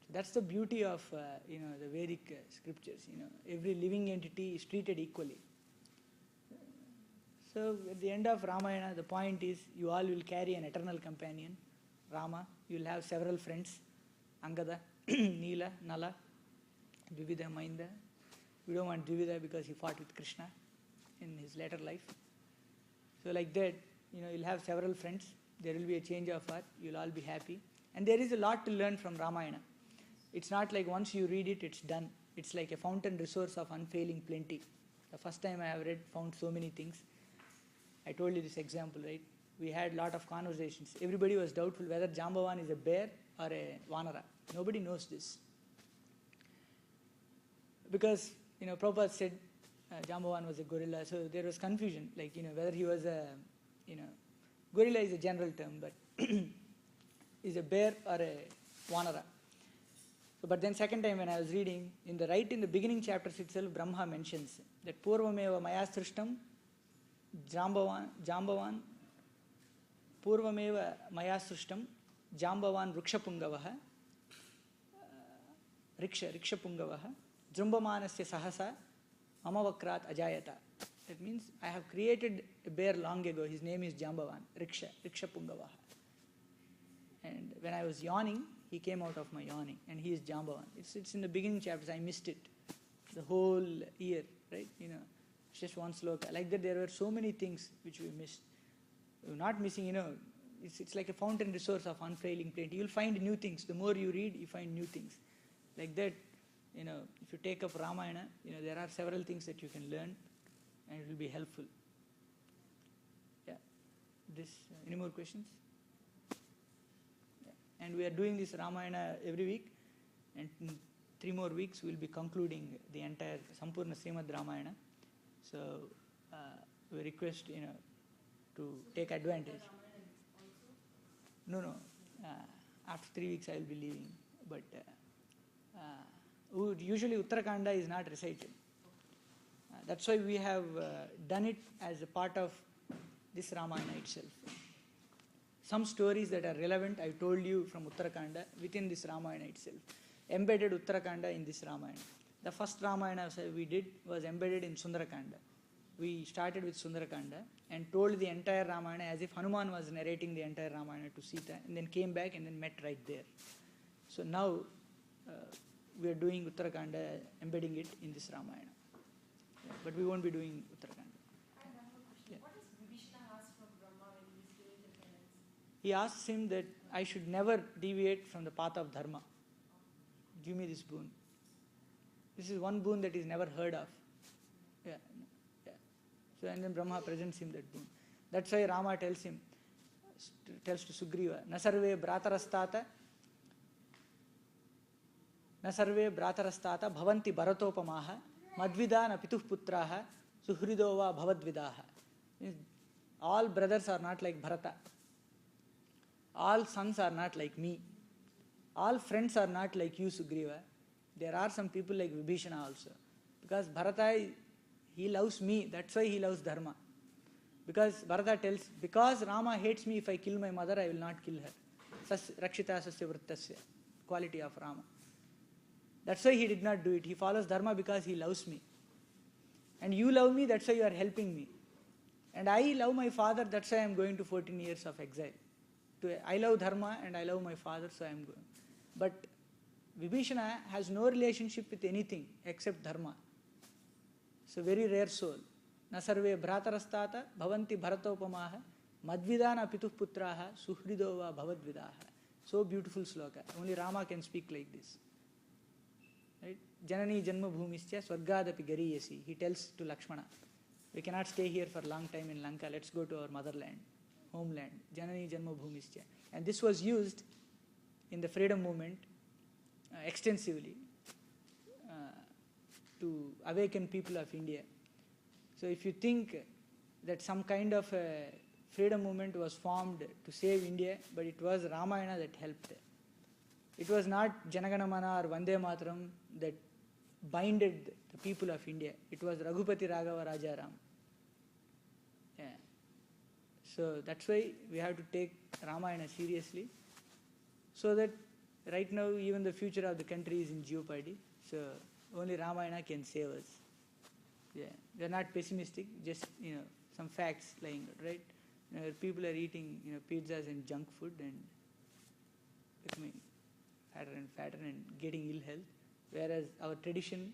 So that's the beauty of, the Vedic scriptures. Every living entity is treated equally. So at the end of Ramayana, the point is you all will carry an eternal companion, Rama. You will have several friends, Angada, Neela, Nala, Dvivida, Mainda. We don't want Dvivida because he fought with Krishna in his later life. So like that, you'll have several friends. There will be a change of heart. You'll all be happy. And there is a lot to learn from Ramayana. It's not like once you read it, it's done. It's like a fountain resource of unfailing plenty. The first time I have read, found so many things. I told you this example, right? We had a lot of conversations. Everybody was doubtful whether Jambavan is a bear or a Vanara. Nobody knows this. Because, Prabhupada said Jambavan was a gorilla, so there was confusion, like, whether he was a, gorilla is a general term, but is a bear or a Vanara. So, but then second time when I was reading, in the beginning chapters itself, Brahma mentions that Purvameva Maya Srishtam Jambavan Purvameva Maya Srishtam Jambavan Rukshapungavaha Rikshapungavaha Jumbamanasya Sahasa Amavakrat Ajayata. That means I have created a bear long ago. His name is Jambavan, Rikshapungavaha. And when I was yawning, he came out of my yawning, and he is Jambavan. It's in the beginning chapters. I missed it the whole year, right? It's just one sloka. Like that, there were so many things which we missed. We're not missing, it's like a fountain resource of unfailing plenty. You'll find new things. The more you read, you find new things. Like that, if you take up Ramayana, there are several things that you can learn, and it will be helpful. Yeah. Any more questions? Yeah. And we are doing this Ramayana every week, and in 3 more weeks we'll be concluding the entire Sampurna Srimad Ramayana. So we request, to take advantage. No. After 3 weeks I will be leaving. But usually Uttarakanda is not recited. That's why we have done it as a part of this Ramayana itself. Some stories that are relevant, I told you, from Uttarakanda within this Ramayana itself. Embedded Uttarakanda in this Ramayana. The first Ramayana we did was embedded in Sundarakanda. We started with Sundarakanda and told the entire Ramayana as if Hanuman was narrating the entire Ramayana to Sita, and then came back and then met right there. So now we are doing Uttarakanda, embedding it in this Ramayana. Yeah, but we won't be doing Uttarakanda. I have one more question. Yeah. What does Vibhishana ask from Brahma when he is doing the penance? He asks him that I should never deviate from the path of Dharma. Give me this boon. This is one boon that is never heard of. Yeah. So and then Brahma presents him that boon. That's why Rama tells to Sugriva, Na sarve bhratarastata bhavanti bharatopamaha madvidana pituh putraha suhridova bhavadvidaha. All brothers are not like Bharata. All sons are not like me. All friends are not like you, Sugriva. There are some people like Vibhishana also. Because Bharata, he loves me, that's why he loves Dharma. Because Bharata tells, because Rama hates me, if I kill my mother, I will not kill her. Rakshita sasya vrittasya, quality of Rama. That's why he did not do it. He follows Dharma because he loves me. And you love me, that's why you are helping me. And I love my father, that's why I am going to 14 years of exile. I love Dharma and I love my father, so I am going. But Vibhishana has no relationship with anything except Dharma. So very rare soul. Na sarve bhratarastata bhavanti bharatopamaha madvidana pituh putraha suhridova bhavadvidaha. So beautiful sloka. Only Rama can speak like this. Right? Janani janma bhumischa swargadapi gariyasi. He tells to Lakshmana, we cannot stay here for a long time in Lanka. Let's go to our motherland, homeland. Janani janma bhumischa. And this was used in the freedom movement extensively to awaken people of India. So if you think that some kind of a freedom movement was formed to save India, but it was Ramayana that helped. It was not Janaganamana or Vande Mataram that binded the people of India. It was Raghupati Raghava Rajaram. Yeah. So that's why we have to take Ramayana seriously, so that right now even the future of the country is in jeopardy. So only Ramayana can save us. Yeah, we are not pessimistic. Just some facts lying out, right? People are eating pizzas and junk food and becoming fatter and fatter and getting ill health. Whereas our tradition,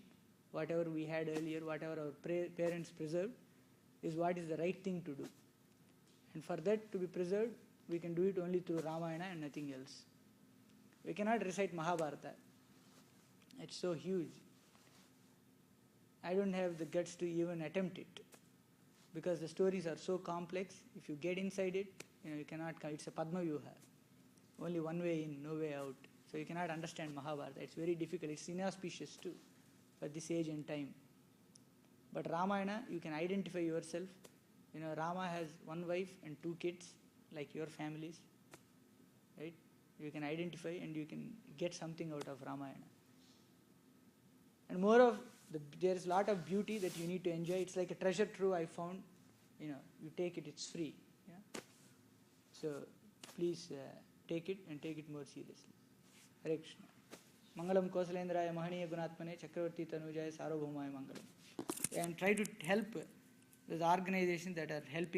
whatever we had earlier, whatever our parents preserved, is what is the right thing to do. And for that to be preserved, we can do it only through Ramayana and nothing else. We cannot recite Mahabharata. It's so huge. I don't have the guts to even attempt it because the stories are so complex. If you get inside it, you cannot. It's a Padma Vyuha. Only one way in, no way out. So you cannot understand Mahabharata. It's very difficult. It's inauspicious too for this age and time. But Ramayana, you can identify yourself. Rama has one wife and 2 kids, like your families, right? You can identify and you can get something out of Ramayana. And more of there is a lot of beauty that you need to enjoy. It's like a treasure trove I found. You take it, it's free. Yeah? So please take it and take it more seriously. Hare Krishna. Mangalam Kosalendraya Mahaniya Gunatmane Chakravarti Tanujaya Sarvabhaumaya Mangalam. And try to help those organizations that are helping